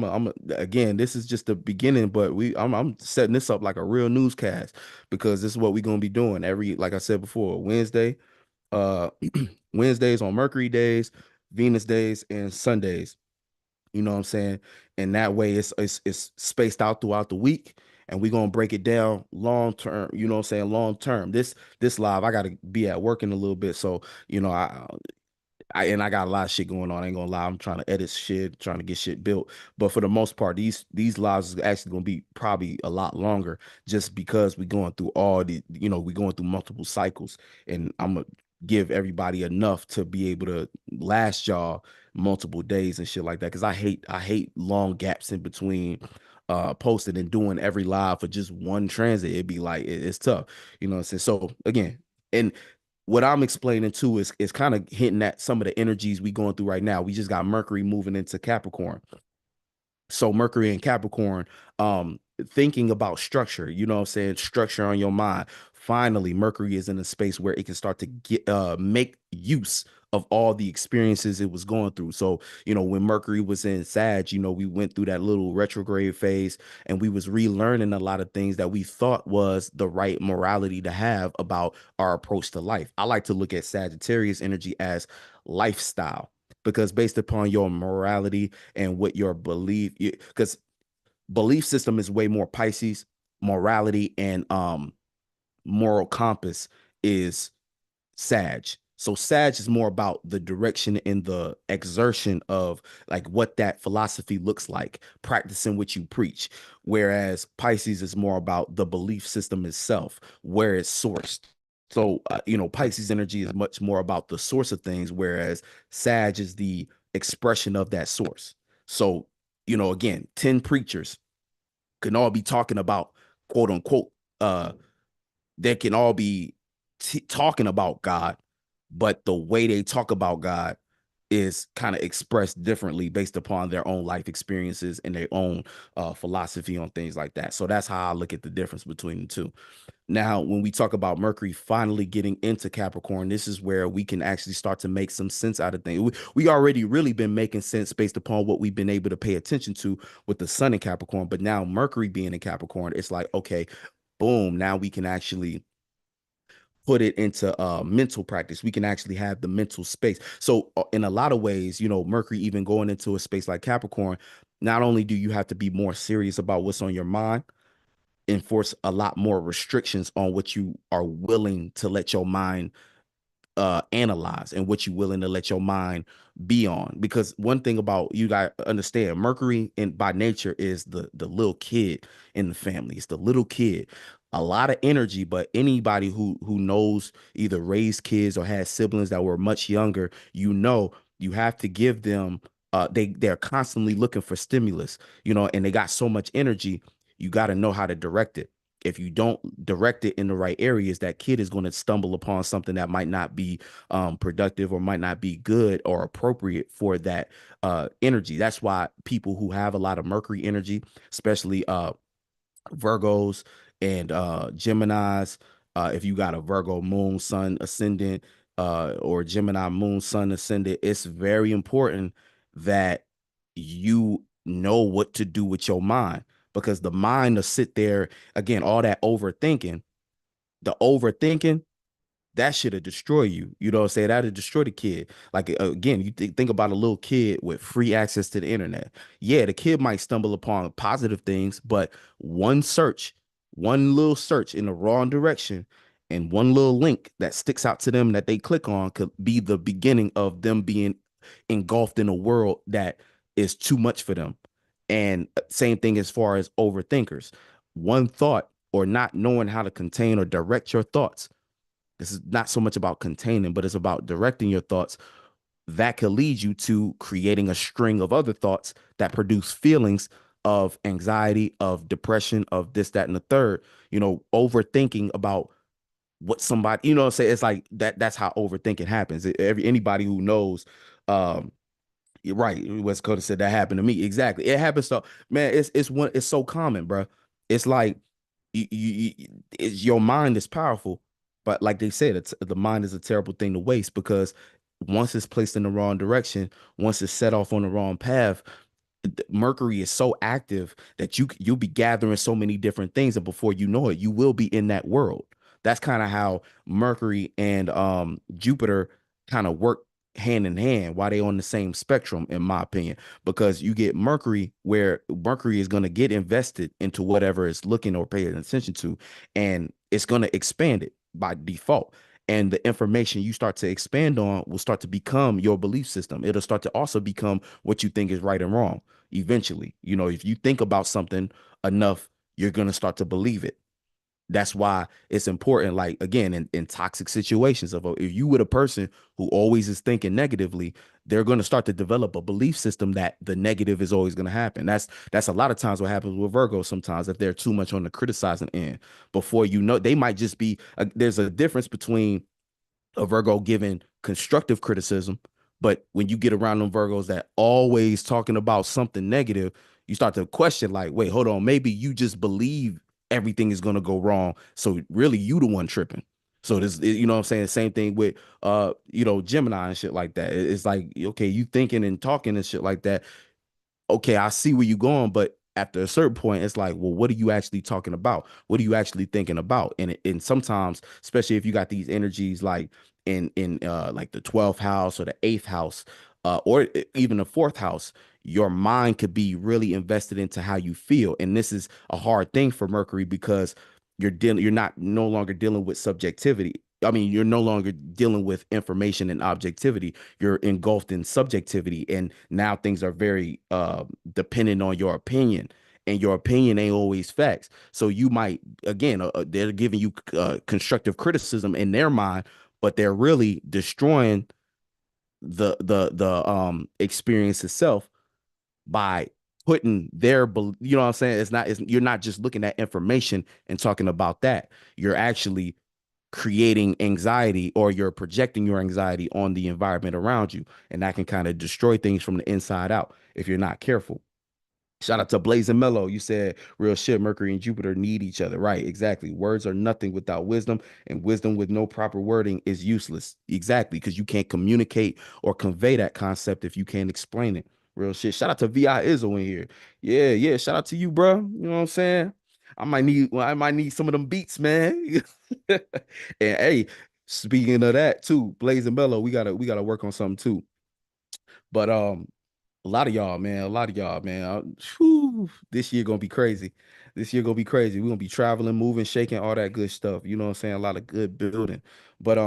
again, this is just the beginning, but I'm setting this up like a real newscast because this is what we're gonna be doing every, like I said before, Wednesday, uh Wednesdays on Mercury days, Venus days, and Sundays. You know what I'm saying? And that way it's spaced out throughout the week. And we're gonna break it down long term, you know what I'm saying? Long term. This live, I gotta be at work in a little bit. So, you know, I got a lot of shit going on. I ain't gonna lie. I'm trying to edit shit, trying to get shit built. But for the most part, these lives is actually gonna be probably a lot longer just because we're going through we're going through multiple cycles. And I'm gonna give everybody enough to be able to last y'all multiple days and shit like that. Cause I hate long gaps in between posting and doing every live for just one transit. It'd be like it's tough. You know what I'm saying? So again, and what I'm explaining too is kind of hinting at some of the energies we going through right now. We just got Mercury moving into Capricorn. So Mercury and Capricorn, thinking about structure, you know what I'm saying? Structure on your mind. Finally, Mercury is in a space where it can start to get make use of all the experiences it was going through. So, you know, when Mercury was in Sag, you know, we went through that little retrograde phase and we was relearning a lot of things that we thought was the right morality to have about our approach to life. I like to look at Sagittarius energy as lifestyle because based upon your morality and what your belief, because belief system is way more Pisces, morality and moral compass is Sag. So Sag is more about the direction and the exertion of like what that philosophy looks like, practicing what you preach. Whereas Pisces is more about the belief system itself, where it's sourced. So Pisces energy is much more about the source of things, whereas Sag is the expression of that source. So, again, 10 preachers can all be talking about quote unquote, they can all be talking about God, but the way they talk about God is kind of expressed differently based upon their own life experiences and their own philosophy on things like that. So that's how I look at the difference between the two. Now, when we talk about Mercury finally getting into Capricorn, this is where we can actually start to make some sense out of things. We already really been making sense based upon what we've been able to pay attention to with the sun in Capricorn. But now Mercury being in Capricorn, it's like, okay, boom, now we can actually put it into mental practice. We can actually have the mental space. So in a lot of ways, Mercury even going into a space like Capricorn, not only do you have to be more serious about what's on your mind, enforce a lot more restrictions on what you are willing to let your mind analyze and what you're willing to let your mind be on. Because one thing about you got to understand, Mercury by nature is the little kid in the family. It's the little kid. A lot of energy, but anybody who knows either raised kids or has siblings that were much younger, you have to give them they're constantly looking for stimulus, and they got so much energy, you got to know how to direct it. If you don't direct it in the right areas, that kid is going to stumble upon something that might not be productive or might not be good or appropriate for that energy. That's why people who have a lot of Mercury energy, especially Virgos and Geminis, if you got a Virgo moon, sun ascendant, or Gemini moon, sun ascendant, it's very important that you know what to do with your mind, because the mind will sit there again, all that overthinking, the overthinking that should have destroyed you. You know what I'm saying? That'd destroy the kid. Like again, you think about a little kid with free access to the internet. Yeah, the kid might stumble upon positive things, but one search, one little search in the wrong direction, and one little link that sticks out to them that they click on could be the beginning of them being engulfed in a world that is too much for them. And same thing as far as overthinkers. One thought or not knowing how to contain or direct your thoughts. This is not so much about containing, but it's about directing your thoughts. That could lead you to creating a string of other thoughts that produce feelings of anxiety, of depression, of this, that, and the third. Overthinking about what somebody, say it's like that's how overthinking happens. Anybody who knows, you're right. West Coast said that happened to me. Exactly. It happens. So man, it's so common, bro. It's like your mind is powerful, but like they said, the mind is a terrible thing to waste because once it's placed in the wrong direction, once it's set off on the wrong path, Mercury is so active that you'll be gathering so many different things, and before you know it, you will be in that world. That's kind of how Mercury and Jupiter kind of work hand in hand while they on the same spectrum, in my opinion, because you get Mercury where Mercury is going to get invested into whatever it's looking or paying attention to, and it's going to expand it by default. And the information you start to expand on will start to become your belief system. It'll start to also become what you think is right and wrong eventually. If you think about something enough, you're going to start to believe it. That's why it's important, like again, in toxic situations, if you with a person who always is thinking negatively, they're going to start to develop a belief system that the negative is always going to happen. That's a lot of times what happens with Virgo sometimes, if they're too much on the criticizing end. Before you know, they might just be there's a difference between a Virgo giving constructive criticism, but when you get around them Virgos that always talking about something negative, you start to question, like, wait, hold on, maybe you just believe everything is gonna go wrong. So really you the one tripping. So this, what I'm saying? Same thing with Gemini and shit like that. It's like, okay, you thinking and talking and shit like that. Okay, I see where you're going, but after a certain point, it's like, well, what are you actually talking about? What are you actually thinking about? And sometimes, especially if you got these energies like in like the 12th house or the eighth house, or even the fourth house, your mind could be really invested into how you feel. And this is a hard thing for Mercury because you're not no longer dealing with subjectivity. I mean, you're no longer dealing with information and objectivity. You're engulfed in subjectivity, and now things are very dependent on your opinion, and your opinion ain't always facts. So you might, again, they're giving you constructive criticism in their mind, but they're really destroying the experience itself by putting what I'm saying? You're not just looking at information and talking about that. You're actually creating anxiety, or you're projecting your anxiety on the environment around you. And that can kind of destroy things from the inside out if you're not careful. Shout out to Blaze and Mellow. You said real shit. Mercury and Jupiter need each other. Right. Exactly. Words are nothing without wisdom, and wisdom with no proper wording is useless. Exactly. Because you can't communicate or convey that concept if you can't explain it. Real shit. Shout out to VI Izzo in here. Yeah. Yeah. Shout out to you, bro. You know what I'm saying? I might need some of them beats, man. And hey, speaking of that too, Blaze and Mellow, we gotta work on something too. But a lot of y'all, man. A lot of y'all, man. This year gonna be crazy. This year gonna be crazy. We're gonna be traveling, moving, shaking, all that good stuff. You know what I'm saying? A lot of good building. But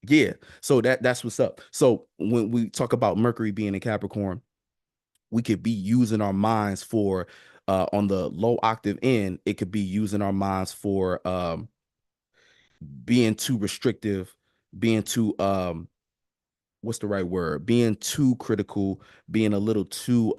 yeah. So that's what's up. So when we talk about Mercury being in Capricorn, we could be using our minds for on the low octave end, it could be using our minds for being too restrictive, being too what's the right word? Being too critical, being a little too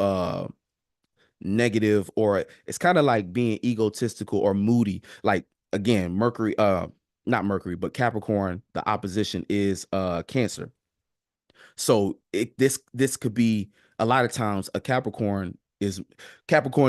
negative, or it's kind of like being egotistical or moody. Like again, Mercury, not Mercury, but Capricorn, the opposition is Cancer. So this could be a lot of times a Capricorns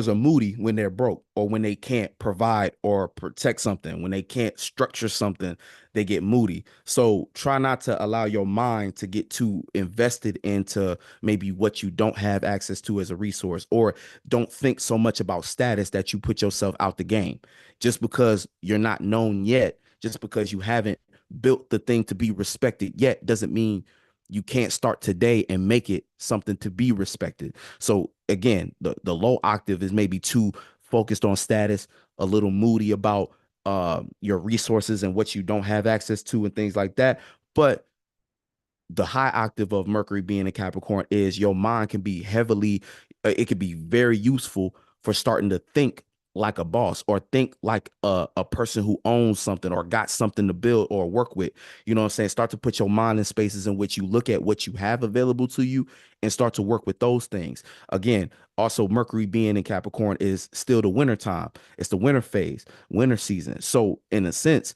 are moody when they're broke, or when they can't provide or protect something, when they can't structure something, they get moody. So try not to allow your mind to get too invested into maybe what you don't have access to as a resource, or don't think so much about status that you put yourself out the game just because you're not known yet, just because you haven't built the thing to be respected yet doesn't mean you can't start today and make it something to be respected. So again, the low octave is maybe too focused on status, a little moody about your resources and what you don't have access to and things like that. But the high octave of Mercury being in Capricorn is your mind can be heavily, it could be very useful for starting to think like a boss or think like a person who owns something or got something to build or work with. You know what I'm saying? Start to put your mind in spaces in which you look at what you have available to you and start to work with those things. Again, also Mercury being in Capricorn is still the winter time. It's the winter phase, winter season. So in a sense,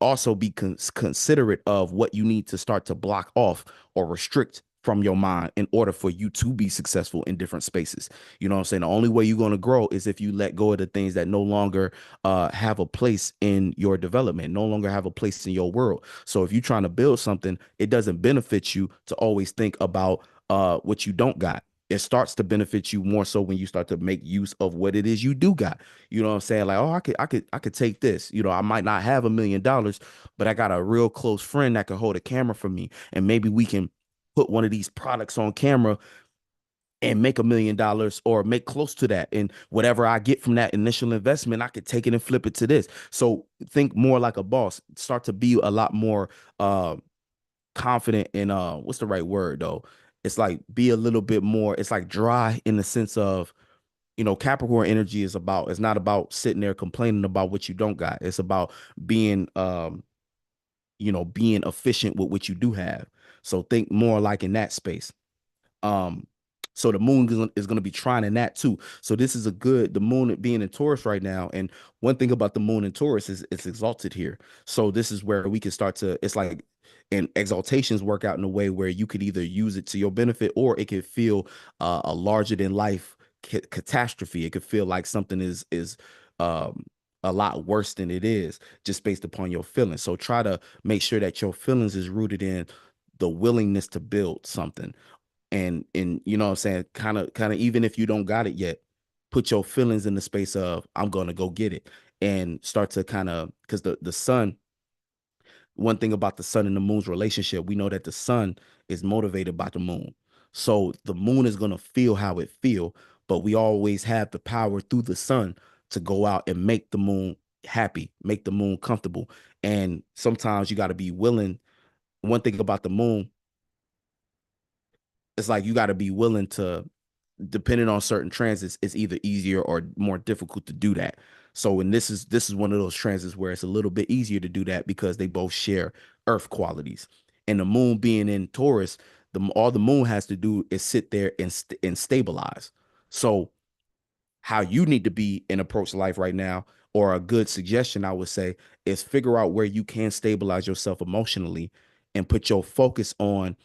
also be considerate of what you need to start to block off or restrict from your mind in order for you to be successful in different spaces. You know what I'm saying? The only way you're going to grow is if you let go of the things that no longer have a place in your development, no longer have a place in your world. So if you're trying to build something, it doesn't benefit you to always think about what you don't got. It starts to benefit you more so when you start to make use of what it is you do got. You know what I'm saying? Like, oh, I could take this. You know, I might not have $1 million, but I got a real close friend that can hold a camera for me. And maybe we can put one of these products on camera and make $1 million or make close to that. And whatever I get from that initial investment, I could take it and flip it to this. So think more like a boss. Start to be a lot more confident in what's the right word though? It's like be a little bit more, it's like dry in the sense of, you know, Capricorn energy is about, it's not about sitting there complaining about what you don't got. It's about being you know, being efficient with what you do have. So think more like in that space. Um, so the moon is going to be trying in that too. So this is a good, the moon being in Taurus right now. And one thing about the moon in Taurus is it's exalted here. So this is where we can start to, it's like, and exaltations work out in a way where you could either use it to your benefit or it could feel a larger than life catastrophe. It could feel like something is um, a lot worse than it is just based upon your feelings. So try to make sure that your feelings is rooted in the willingness to build something and you know what I'm saying, kind of even if you don't got it yet, put your feelings in the space of I'm gonna go get it and start to kind of because the sun, one thing about the sun and the moon's relationship, we know that the sun is motivated by the moon. So the moon is gonna feel how it feel, but we always have the power through the sun to go out and make the moon happy, make the moon comfortable. And sometimes you got to be willing. One thing about the moon, it's like you got to be willing to, depending on certain transits, it's either easier or more difficult to do that. So, and this is one of those transits where it's a little bit easier to do that because they both share earth qualities. And the moon being in Taurus, all the moon has to do is sit there and stabilize. So how you need to be and approach life right now, or a good suggestion I would say, is figure out where you can stabilize yourself emotionally and put your focus on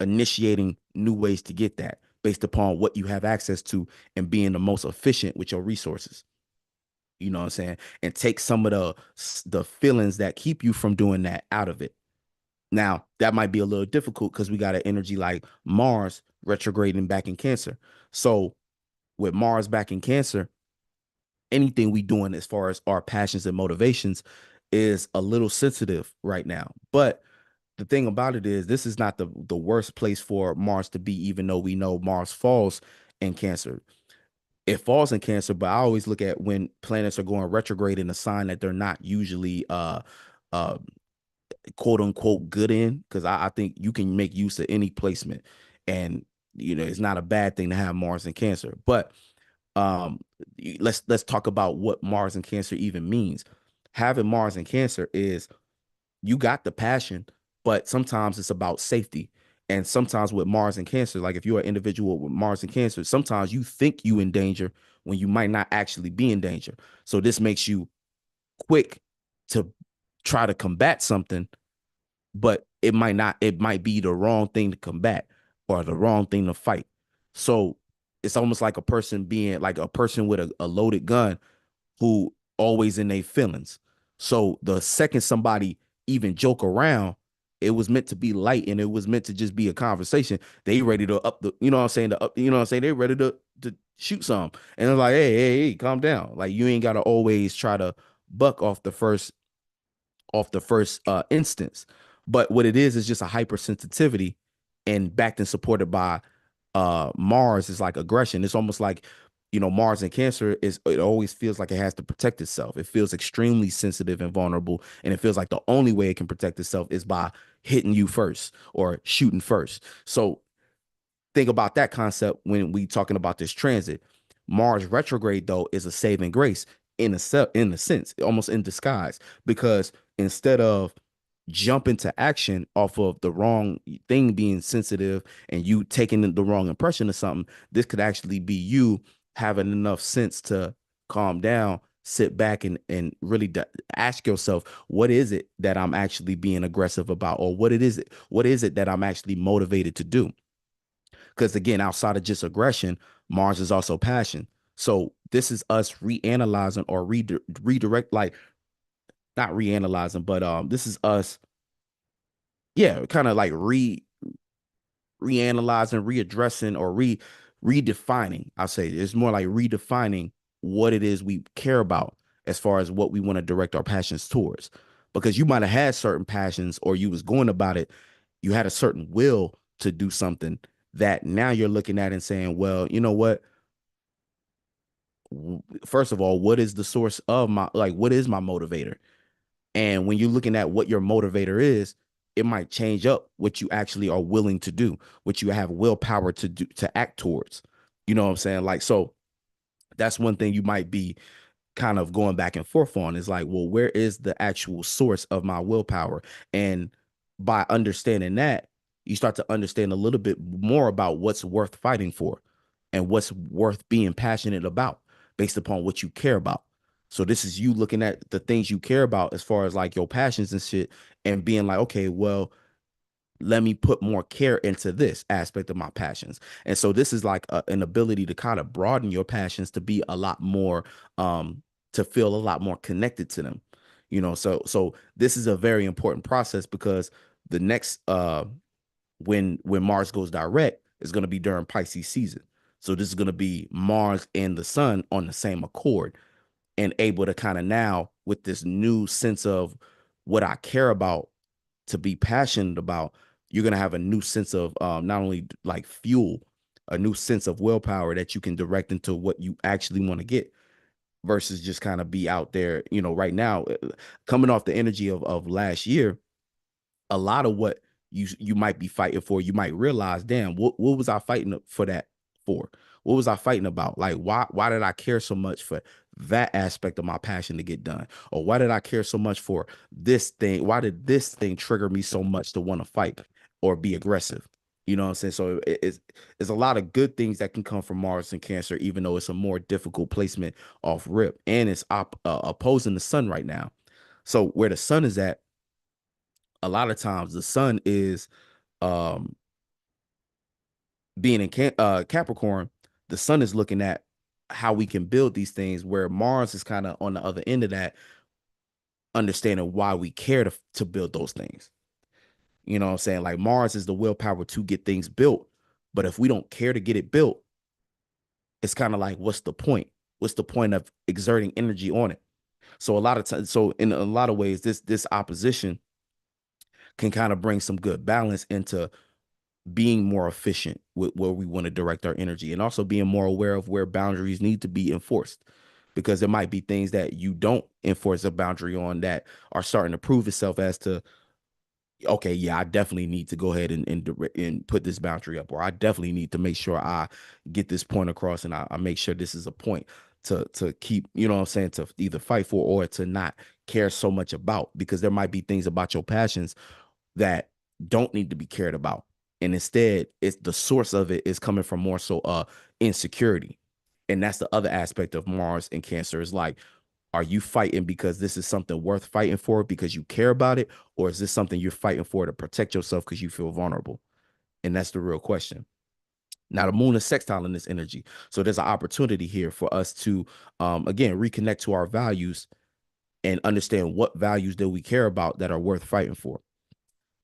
initiating new ways to get that based upon what you have access to and being the most efficient with your resources. You know what I'm saying? And take some of the feelings that keep you from doing that out of it. Now, that might be a little difficult because we got an energy like Mars retrograding back in Cancer. So with Mars back in Cancer, anything we doing as far as our passions and motivations is a little sensitive right now. But the thing about it is this is not the worst place for Mars to be, even though we know Mars falls in Cancer. It falls in Cancer, but I always look at when planets are going retrograde in a sign that they're not usually uh quote unquote good in, because I think you can make use of any placement. And you know, it's not a bad thing to have Mars in Cancer. But um let's talk about what Mars in Cancer even means. Having Mars in Cancer is you got the passion, but sometimes it's about safety. And sometimes with Mars and Cancer, like if you're an individual with Mars and Cancer, sometimes you think you in danger when you might not actually be in danger. So this makes you quick to try to combat something, but it might not, it might be the wrong thing to combat or the wrong thing to fight. So it's almost like a person being like a person with a loaded gun who always in their feelings. So the second somebody even joke around, it was meant to be light and it was meant to just be a conversation. They ready to up the, you know what I'm saying? You know what I'm saying? They ready to shoot some. And they're like, hey, calm down. Like you ain't gotta always try to buck off the first instance. But what it is just a hypersensitivity, and backed and supported by Mars is like aggression. It's almost like, Mars in Cancer it always feels like it has to protect itself. It feels extremely sensitive and vulnerable, and it feels like the only way it can protect itself is by hitting you first or shooting first. So think about that concept when we talking about this transit. Mars retrograde though is a saving grace in a sense, almost in disguise, because instead of jumping to action off of the wrong thing being sensitive and you taking the wrong impression of something, this could actually be you having enough sense to calm down, sit back and really ask yourself, what is it that I'm actually being aggressive about, or what is it that I'm actually motivated to do? Because again, outside of just aggression, Mars is also passion. So this is us reanalyzing or redirect, like not reanalyzing, but this is us, yeah, kind of like reanalyzing, readdressing, or redefining. I'll say it's more like redefining what it is we care about as far as what we want to direct our passions towards. Because you might have had certain passions, or you was going about it, you had a certain will to do something that now you're looking at and saying, well, you know what? First of all, what is the source of what is my motivator? And when you're looking at what your motivator is, it might change up what you actually are willing to do, what you have willpower to do, to act towards. You know what I'm saying? Like, so that's one thing you might be kind of going back and forth on, is like, well, where is the actual source of my willpower? And by understanding that, you start to understand a little bit more about what's worth fighting for and what's worth being passionate about based upon what you care about. So this is you looking at the things you care about as far as like your passions and shit, and being like, okay, well, let me put more care into this aspect of my passions. And so this is like an ability to kind of broaden your passions to be a lot more, to feel a lot more connected to them. So this is a very important process, because the next when Mars goes direct is going to be during Pisces season. So this is going to be Mars and the sun on the same accord, and able to kind of now, with this new sense of what I care about, to be passionate about, you're going to have a new sense of not only like fuel, a new sense of willpower that you can direct into what you actually want to get, versus just kind of be out there, right now, coming off the energy of last year. A lot of what you might be fighting for, you might realize, damn, what was I fighting for that for? What was I fighting about? Like, why did I care so much for that aspect of my passion to get done? Or why did I care so much for this thing? Why did this thing trigger me so much to want to fight or be aggressive? You know what I'm saying? So it's a lot of good things that can come from Mars and Cancer, even though it's a more difficult placement off rip, and it's opposing the sun right now. So where the sun is at, a lot of times the sun is, um being in Capricorn, the sun is looking at how we can build these things, where Mars is kind of on the other end of that, understanding why we care to build those things. You know what I'm saying? Like, Mars is the willpower to get things built, but if we don't care to get it built, it's kind of like, what's the point? What's the point of exerting energy on it? So a lot of times, so in a lot of ways, this opposition can kind of bring some good balance into being more efficient with where we want to direct our energy, and also being more aware of where boundaries need to be enforced, because there might be things that you don't enforce a boundary on that are starting to prove itself as to, okay, yeah, I definitely need to go ahead and put this boundary up, or I definitely need to make sure I get this point across, and I make sure this is a point to keep, you know what I'm saying, to either fight for or to not care so much about, because there might be things about your passions that don't need to be cared about, and instead it's the source of it is coming from more so insecurity. And that's the other aspect of Mars and Cancer, is like, are you fighting because this is something worth fighting for because you care about it, or is this something you're fighting for to protect yourself because you feel vulnerable? And that's the real question. Now the moon is sextile in this energy, so there's an opportunity here for us to again reconnect to our values and understand what values that we care about that are worth fighting for.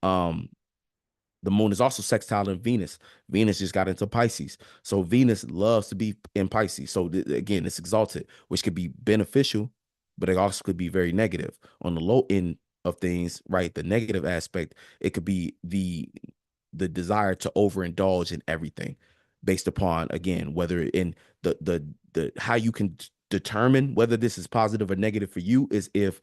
um the moon is also sextile in Venus. Venus just got into Pisces. So Venus loves to be in Pisces. So again, it's exalted, which could be beneficial, but it also could be very negative. On the low end of things, right? The negative aspect, it could be the desire to overindulge in everything based upon, again, whether in the how you can determine whether this is positive or negative for you is if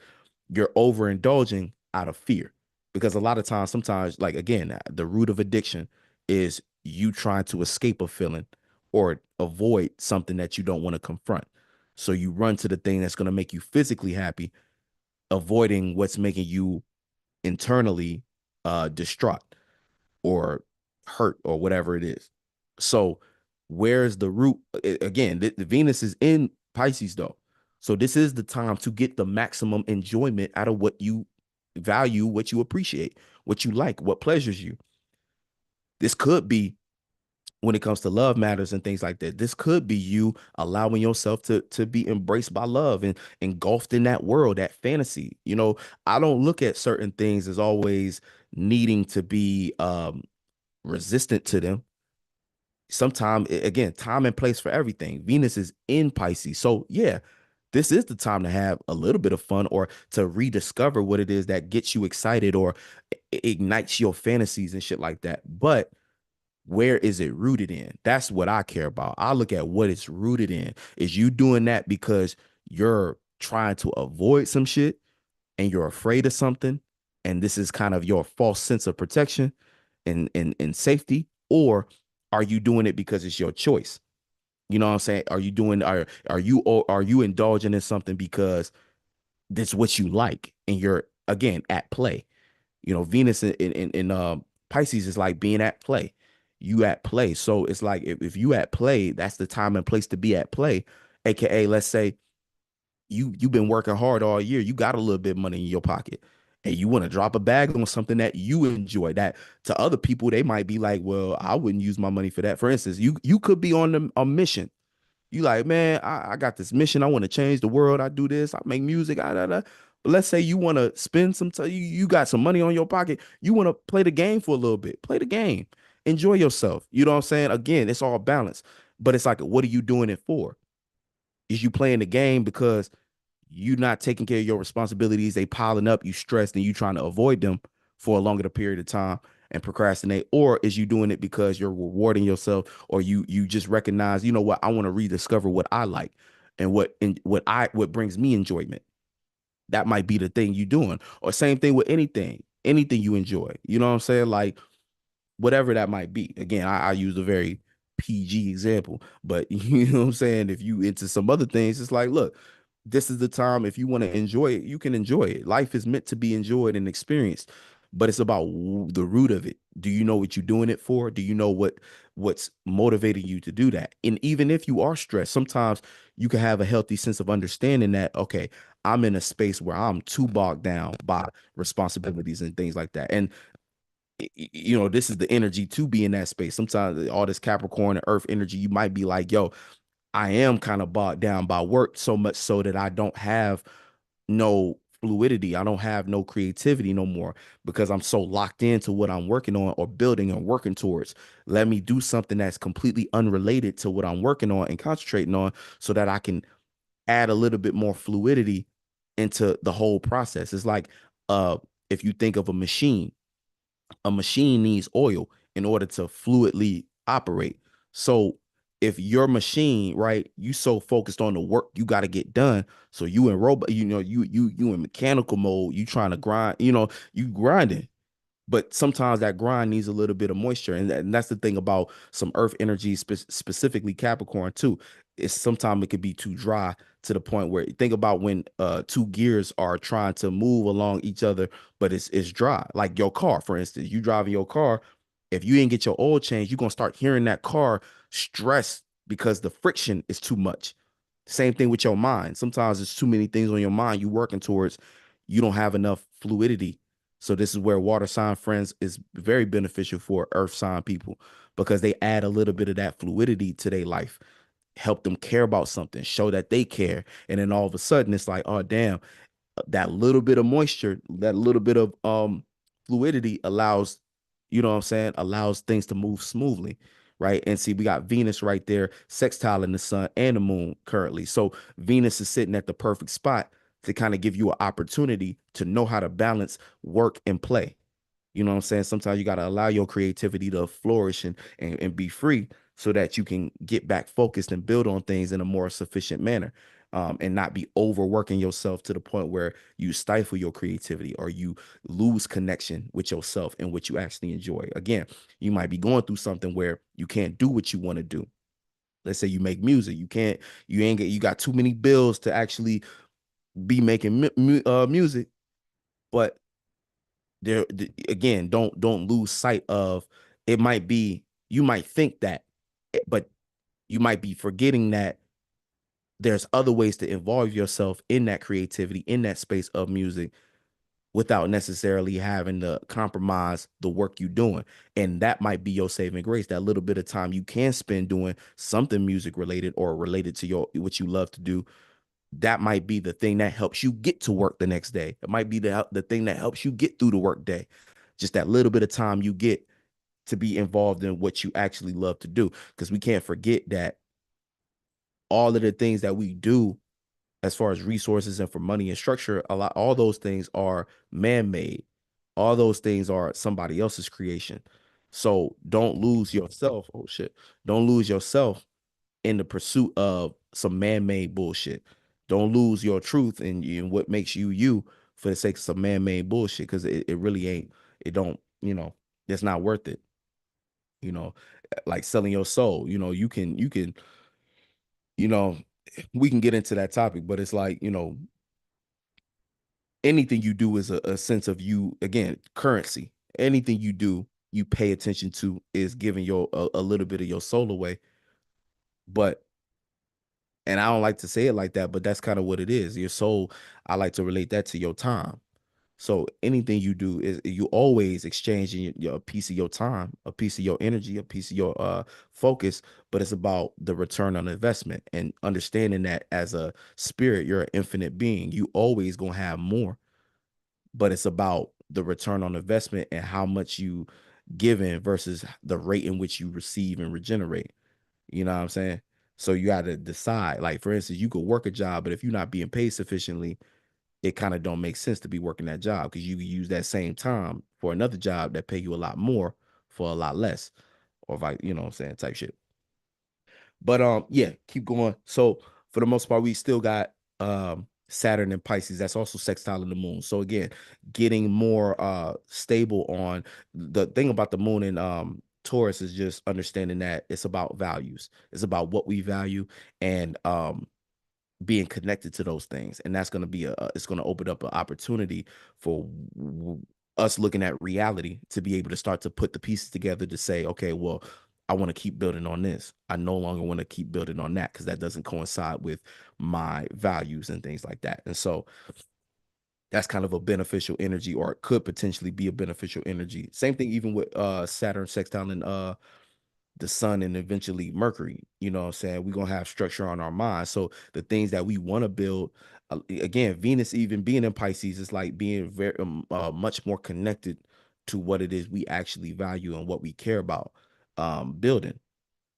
you're overindulging out of fear. Because a lot of times, sometimes, like again, the root of addiction is you trying to escape a feeling or avoid something that you don't want to confront. So you run to the thing that's going to make you physically happy, avoiding what's making you internally distraught or hurt or whatever it is. So where's the root? Again, the Venus is in Pisces though. So this is the time to get the maximum enjoyment out of what you value, what you appreciate, what you like, what pleasures you. This could be when it comes to love matters and things like that. This could be you allowing yourself to be embraced by love and engulfed in that world, that fantasy. I don't look at certain things as always needing to be resistant to them. Sometimes, again, time and place for everything. Venus is in Pisces. So yeah, this is the time to have a little bit of fun or to rediscover what it is that gets you excited or ignites your fantasies and shit like that. But where is it rooted in? That's what I care about. I look at what it's rooted in. Is you doing that because you're trying to avoid some shit and you're afraid of something, and this is kind of your false sense of protection and safety, or are you doing it because it's your choice? You know what I'm saying? Are you indulging in something because that's what you like and you're again at play? Venus in Pisces is like being at play. You at play. So it's like if you at play, that's the time and place to be at play. AKA, let's say you've been working hard all year. You got a little bit of money in your pocket. And you want to drop a bag on something that you enjoy. That to other people, they might be like, well, I wouldn't use my money for that. For instance, you could be on a mission. You like, man, I got this mission. I want to change the world. I do this. I make music. But let's say you want to spend some time. You got some money on your pocket. You want to play the game for a little bit. Play the game. Enjoy yourself. You know what I'm saying? Again, it's all balance. But it's like, what are you doing it for? Is you playing the game because you not taking care of your responsibilities, they piling up, you stressed, and you trying to avoid them for a longer period of time and procrastinate? Or is you doing it because you're rewarding yourself, or you just recognize, you know what, I want to rediscover what I like and what brings me enjoyment? That might be the thing you doing. Or same thing with anything you enjoy. You know what I'm saying? Like whatever that might be. Again, I use a very PG example, but you know what I'm saying? If you into some other things, it's like, look, this is the time. If you want to enjoy it, you can enjoy it. Life is meant to be enjoyed and experienced, but it's about the root of it. Do you know what you're doing it for? Do you know what's motivating you to do that? And even if you are stressed, sometimes you can have a healthy sense of understanding that, okay, I'm in a space where I'm too bogged down by responsibilities and things like that. And this is the energy to be in that space. Sometimes all this Capricorn and Earth energy, you might be like, yo, I am kind of bogged down by work so much so that I don't have no fluidity. I don't have no creativity no more because I'm so locked into what I'm working on or building and working towards. Let me do something that's completely unrelated to what I'm working on and concentrating on so that I can add a little bit more fluidity into the whole process. It's like if you think of a machine needs oil in order to fluidly operate. So if your machine, right, you so focused on the work you got to get done, so you in robot, you in mechanical mode, you trying to grind, you grinding, but sometimes that grind needs a little bit of moisture, and that's the thing about some earth energy, specifically Capricorn too. It's sometimes it could be too dry to the point where, think about when two gears are trying to move along each other, but it's dry. Like your car, for instance, you driving your car, if you didn't get your oil change, you're gonna start hearing that car stress because the friction is too much. Same thing with your mind. Sometimes there's too many things on your mind you working towards. You don't have enough fluidity. So this is where water sign friends is very beneficial for earth sign people, because they add a little bit of that fluidity to their life, help them care about something, show that they care. And then all of a sudden it's like, oh damn, that little bit of moisture, that little bit of fluidity allows, what I'm saying, allows things to move smoothly. Right. And see, we got Venus right there, sextile in the sun and the moon currently. So Venus is sitting at the perfect spot to kind of give you an opportunity to know how to balance work and play. You know what I'm saying? Sometimes you got to allow your creativity to flourish and be free so that you can get back focused and build on things in a more sufficient manner, and not be overworking yourself to the point where you stifle your creativity or you lose connection with yourself and what you actually enjoy. Again, you might be going through something where you can't do what you want to do. Let's say you make music. You got too many bills to actually be making music, but again, don't lose sight of, it might be, you might think that, but you might be forgetting that there's other ways to involve yourself in that creativity, in that space of music, without necessarily having to compromise the work you're doing. And that might be your saving grace, that little bit of time you can spend doing something music related or related to your what you love to do. That might be the thing that helps you get to work the next day. It might be the thing that helps you get through the work day. Just that little bit of time you get to be involved in what you actually love to do. Because we can't forget that all of the things that we do as far as resources and for money and structure, all those things are man-made. All those things are somebody else's creation. So don't lose yourself. Oh shit. Don't lose yourself in the pursuit of some man-made bullshit. Don't lose your truth and what makes you you for the sake of some man-made bullshit, because it really ain't. It don't, it's not worth it. You know, like selling your soul. You can, you know, we can get into that topic, but it's like, anything you do is a sense of you, again, currency. Anything you do, you pay attention to is giving your a little bit of your soul away. But and I don't like to say it like that, but that's kind of what it is. Your soul, I like to relate that to your time. So anything you do is you always exchanging a piece of your time, a piece of your energy, a piece of your focus, but it's about the return on investment and understanding that as a spirit, you're an infinite being. You always gonna have more, but it's about the return on investment and how much you give in versus the rate in which you receive and regenerate. You know what I'm saying? So you got to decide. Like, for instance, you could work a job, but if you're not being paid sufficiently, it kind of don't make sense to be working that job, because you could use that same time for another job that pay you a lot more for a lot less, or like, you know what I'm saying, type shit. But yeah, keep going. So for the most part, we still got Saturn and Pisces. That's also sextile in the moon. So again, getting more stable on the thing about the moon and Taurus is just understanding that it's about values. It's about what we value, and being connected to those things. And that's going to be it's going to open up an opportunity for us looking at reality to be able to start to put the pieces together to say, okay, well, I want to keep building on this. I no longer want to keep building on that because that doesn't coincide with my values and things like that. And so that's kind of a beneficial energy, or it could potentially be a beneficial energy. Same thing even with Saturn sextile and the sun and eventually Mercury. You know what I'm saying? We're gonna have structure on our mind. So the things that we want to build, again, Venus even being in Pisces is like being very much more connected to what it is we actually value and what we care about building.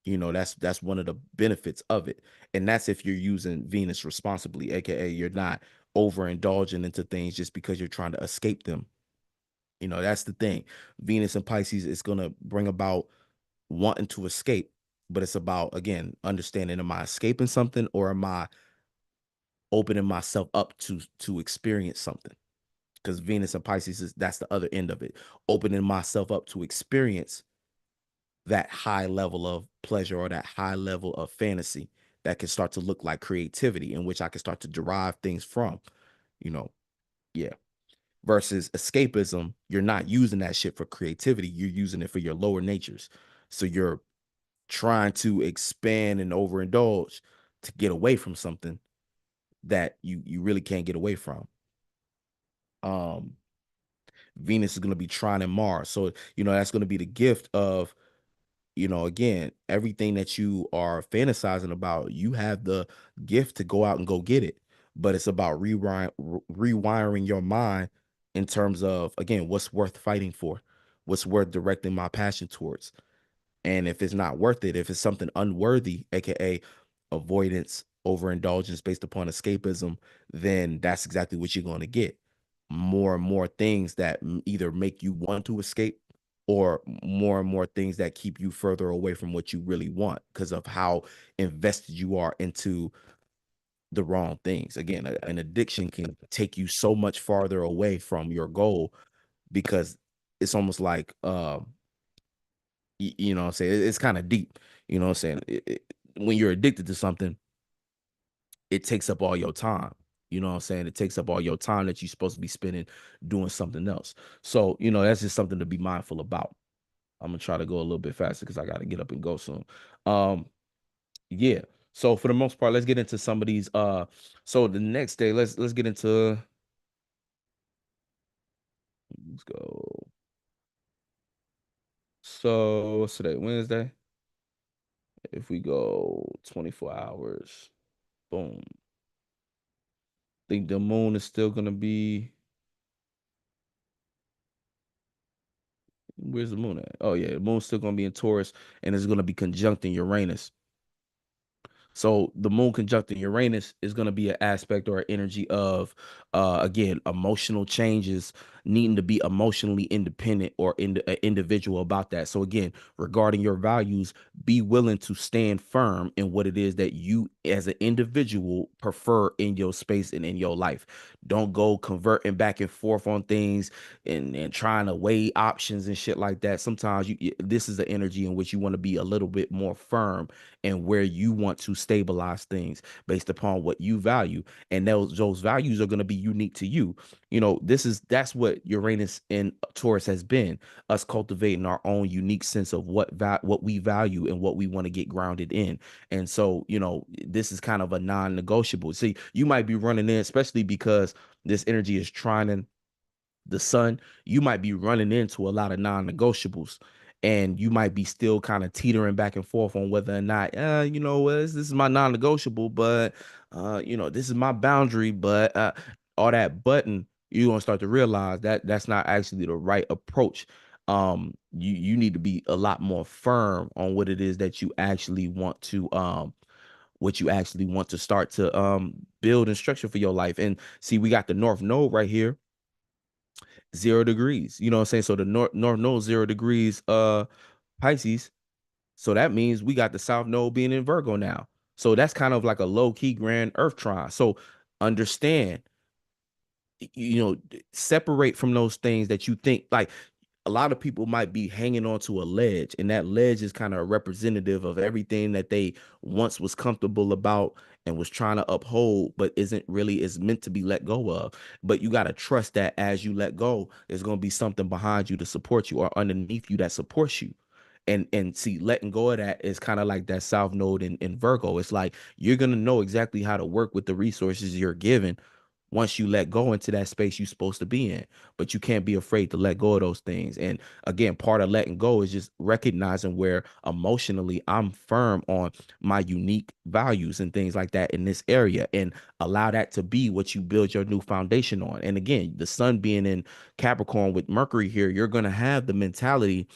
That's one of the benefits of it. And that's if you're using Venus responsibly, aka you're not overindulging into things just because you're trying to escape them. That's the thing. Venus and Pisces is gonna bring about wanting to escape, but it's about, again, understanding, am I escaping something, or am I opening myself up to experience something? Because Venus and Pisces that's the other end of it, opening myself up to experience that high level of pleasure or that high level of fantasy that can start to look like creativity, in which I can start to derive things from, you know yeah. Versus escapism, you're not using that shit for creativity, you're using it for your lower natures. So you're trying to expand and overindulge to get away from something that you really can't get away from. Um, Venus is going to be trining Mars, so that's going to be the gift of, again, everything that you are fantasizing about, you have the gift to go out and go get it. But it's about rewiring your mind in terms of, again, what's worth fighting for, what's worth directing my passion towards. And if it's not worth it, if it's something unworthy, aka avoidance overindulgence based upon escapism, then that's exactly what you're going to get. More and more things that either make you want to escape, or more and more things that keep you further away from what you really want because of how invested you are into the wrong things. Again, an addiction can take you so much farther away from your goal because it's almost like you know what I'm saying, it's kind of deep. You know what I'm saying? When you're addicted to something, it takes up all your time. You know what I'm saying? It takes up all your time that you're supposed to be spending doing something else. So, that's just something to be mindful about. I'm gonna try to go a little bit faster because I got to get up and go soon. Um, yeah. So for the most part, let's get into some of these. So the next day, let's get into. Let's go. So what's today? Wednesday. If we go 24 hours, boom. Think the moon is still gonna be. Where's the moon at? Oh yeah, the moon's still gonna be in Taurus, and it's gonna be conjuncting Uranus. So the moon conjuncting Uranus is going to be an aspect or an energy of, again, emotional changes, needing to be emotionally independent or individual about that. So again, regarding your values, be willing to stand firm in what it is that you as an individual prefer in your space and in your life. Don't go converting back and forth on things and trying to weigh options and shit like that. Sometimes this is the energy in which you want to be a little bit more firm and where you want to stabilize things based upon what you value, and those values are going to be unique to you. That's what Uranus and Taurus has been, us cultivating our own unique sense of what we value and what we want to get grounded in. And so this is kind of a non-negotiable. See, you might be running in, especially because this energy is trying the sun, you might be running into a lot of non-negotiables, and you might be still kind of teetering back and forth on whether or not this is my non-negotiable, but this is my boundary, but all that button, you're gonna start to realize that that's not actually the right approach. You need to be a lot more firm on what it is that you actually want to start to build and structure for your life. And see, we got the North Node right here, 0 degrees. You know what I'm saying? So the north node 0 degrees Pisces. So that means we got the South Node being in Virgo now. So that's kind of like a low-key grand Earth trine. So understand, separate from those things that you think like a lot of people might be hanging on to a ledge, and that ledge is kind of a representative of everything that they once was comfortable about and was trying to uphold, but isn't really is meant to be let go of. But you got to trust that as you let go, there's going to be something behind you to support you or underneath you that supports you. And see, letting go of that is kind of like that South Node in Virgo. It's like you're gonna know exactly how to work with the resources you're given once you let go into that space you're supposed to be in. But you can't be afraid to let go of those things. And again, part of letting go is just recognizing where emotionally I'm firm on my unique values and things like that in this area, and allow that to be what you build your new foundation on. And again, the sun being in Capricorn with Mercury here, you're going to have the mentality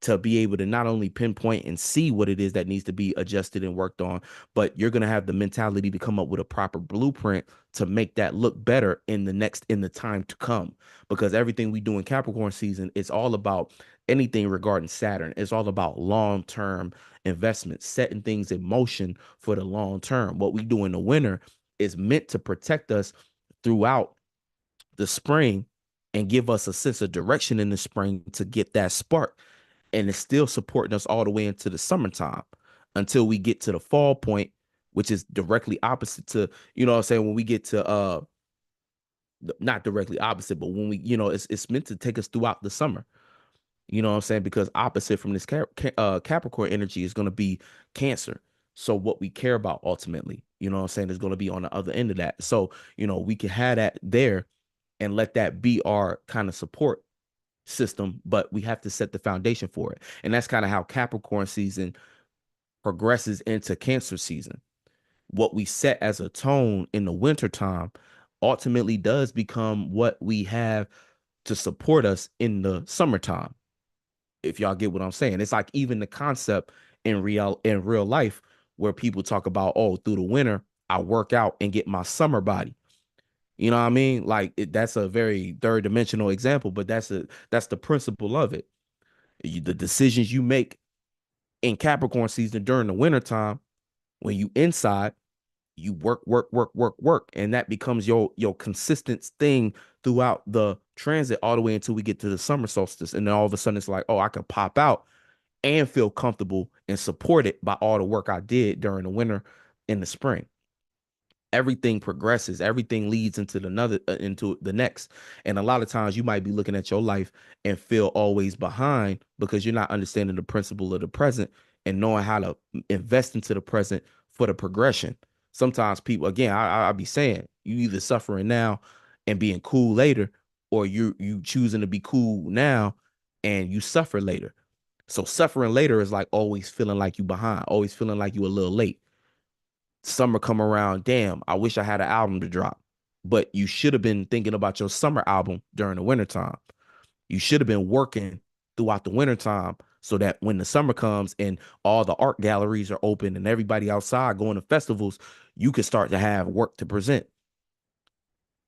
to be able to not only pinpoint and see what it is that needs to be adjusted and worked on, but you're going to have the mentality to come up with a proper blueprint to make that look better in the time to come. Because everything we do in Capricorn season, it's all about anything regarding Saturn. It's all about long-term investments, setting things in motion for the long term. What we do in the winter is meant to protect us throughout the spring and give us a sense of direction in the spring to get that spark, and it's still supporting us all the way into the summertime until we get to the fall point, which is directly opposite to, what I'm saying, when we get to not directly opposite, but when we, it's meant to take us throughout the summer. You know what I'm saying? Because opposite from this Capricorn energy is going to be Cancer. So what we care about ultimately, what I'm saying, is going to be on the other end of that. So, we can have that there and let that be our kind of support system, but we have to set the foundation for it. And that's kind of how Capricorn season progresses into Cancer season. What we set as a tone in the wintertime ultimately does become what we have to support us in the summertime. If y'all get what I'm saying, it's like even the concept in real life where people talk about, oh, through the winter I work out and get my summer body. You know what I mean? Like that's a very third dimensional example, but that's the principle of it. The decisions you make in Capricorn season during the wintertime, when you inside, you work, work, work, work, work, and that becomes your consistent thing throughout the transit all the way until we get to the summer solstice. And then all of a sudden it's like, oh, I can pop out and feel comfortable and supported by all the work I did during the winter and the spring. Everything progresses, everything leads into the next. And a lot of times you might be looking at your life and feel always behind because you're not understanding the principle of the present and knowing how to invest into the present for the progression. Sometimes people, again, I'll be saying, you either suffering now and being cool later, or you choosing to be cool now and you suffer later. So suffering later is like always feeling like you behind, always feeling like you a little late. Summer come around, damn, I wish I had an album to drop. But you should have been thinking about your summer album during the wintertime. You should have been working throughout the wintertime so that when the summer comes and all the art galleries are open and everybody outside going to festivals, you can start to have work to present.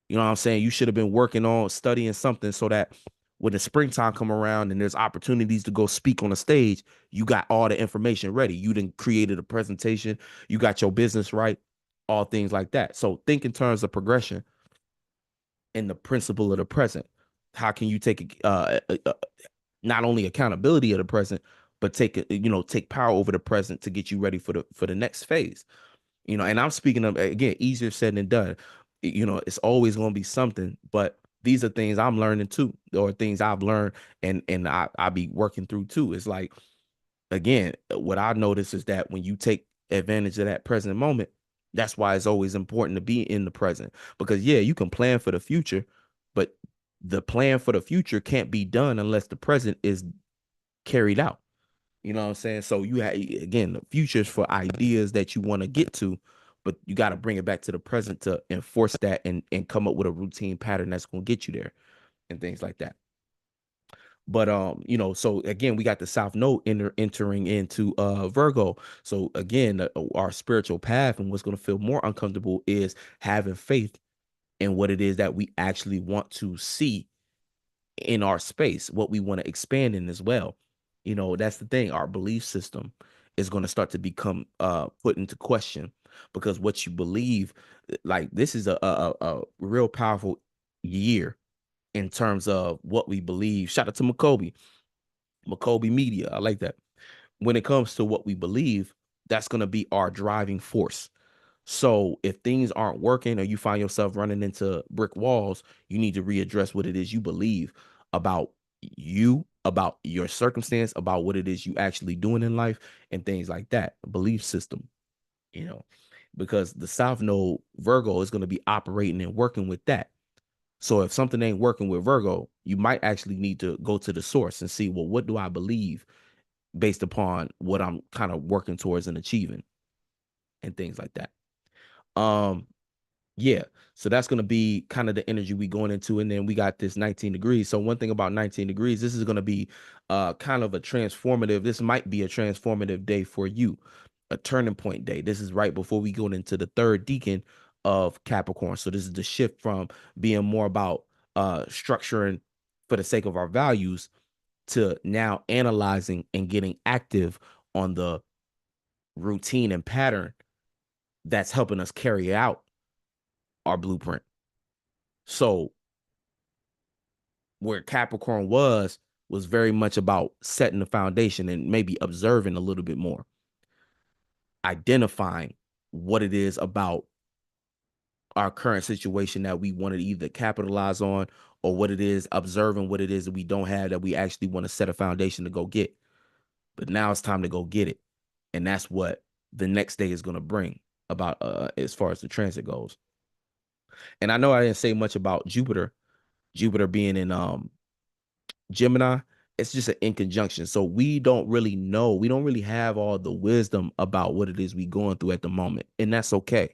You know what I'm saying? You should have been working on studying something so that when the springtime come around and there's opportunities to go speak on a stage, you got all the information ready. You done created a presentation, you got your business right, all things like that. So think in terms of progression and the principle of the present. How can you take not only accountability of the present, but take power over the present to get you ready for the next phase? And I'm speaking of, again, easier said than done. It's always going to be something, but these are things I'm learning too, or things I've learned and I be working through too. It's like, again, what I notice is that when you take advantage of that present moment, that's why it's always important to be in the present. Because yeah, you can plan for the future, but the plan for the future can't be done unless the present is carried out. You know what I'm saying? So you have, again, the futures for ideas that you want to get to, but you got to bring it back to the present to enforce that and come up with a routine pattern that's going to get you there and things like that. But so again, we got the South Node entering into Virgo. So again, our spiritual path and what's going to feel more uncomfortable is having faith in what it is that we actually want to see in our space, what we want to expand in as well. That's the thing. Our belief system is going to start to become put into question because what you believe, like this is a real powerful year in terms of what we believe. Shout out to McCoby Media. I like that. When it comes to what we believe, that's going to be our driving force. So if things aren't working or you find yourself running into brick walls, you need to readdress what it is you believe about you, about your circumstance, about what it is you actually doing in life and things like that. Belief system, you know, because the South Node Virgo is going to be operating and working with that. So if something ain't working with Virgo, you might actually need to go to the source and see, well, what do I believe based upon what I'm kind of working towards and achieving and things like that. Um, Yeah. So that's going to be kind of the energy we going into. And then we got this 19 degrees. So one thing about 19 degrees, this is going to be kind of this might be a transformative day for you, a turning point day. This is right before we go into the third decan of Capricorn. So this is the shift from being more about structuring for the sake of our values to now analyzing and getting active on the routine and pattern that's helping us carry out our blueprint. So where Capricorn was very much about setting the foundation and maybe observing a little bit more, identifying what it is about our current situation that we want to either capitalize on or what it is, observing what it is that we don't have that we actually want to set a foundation to go get. But now it's time to go get it. And that's what the next day is going to bring about as far as the transit goes. And I know I didn't say much about Jupiter being in Gemini. It's just an in conjunction. So we don't really know. We don't really have all the wisdom about what it is we going through at the moment. And that's okay.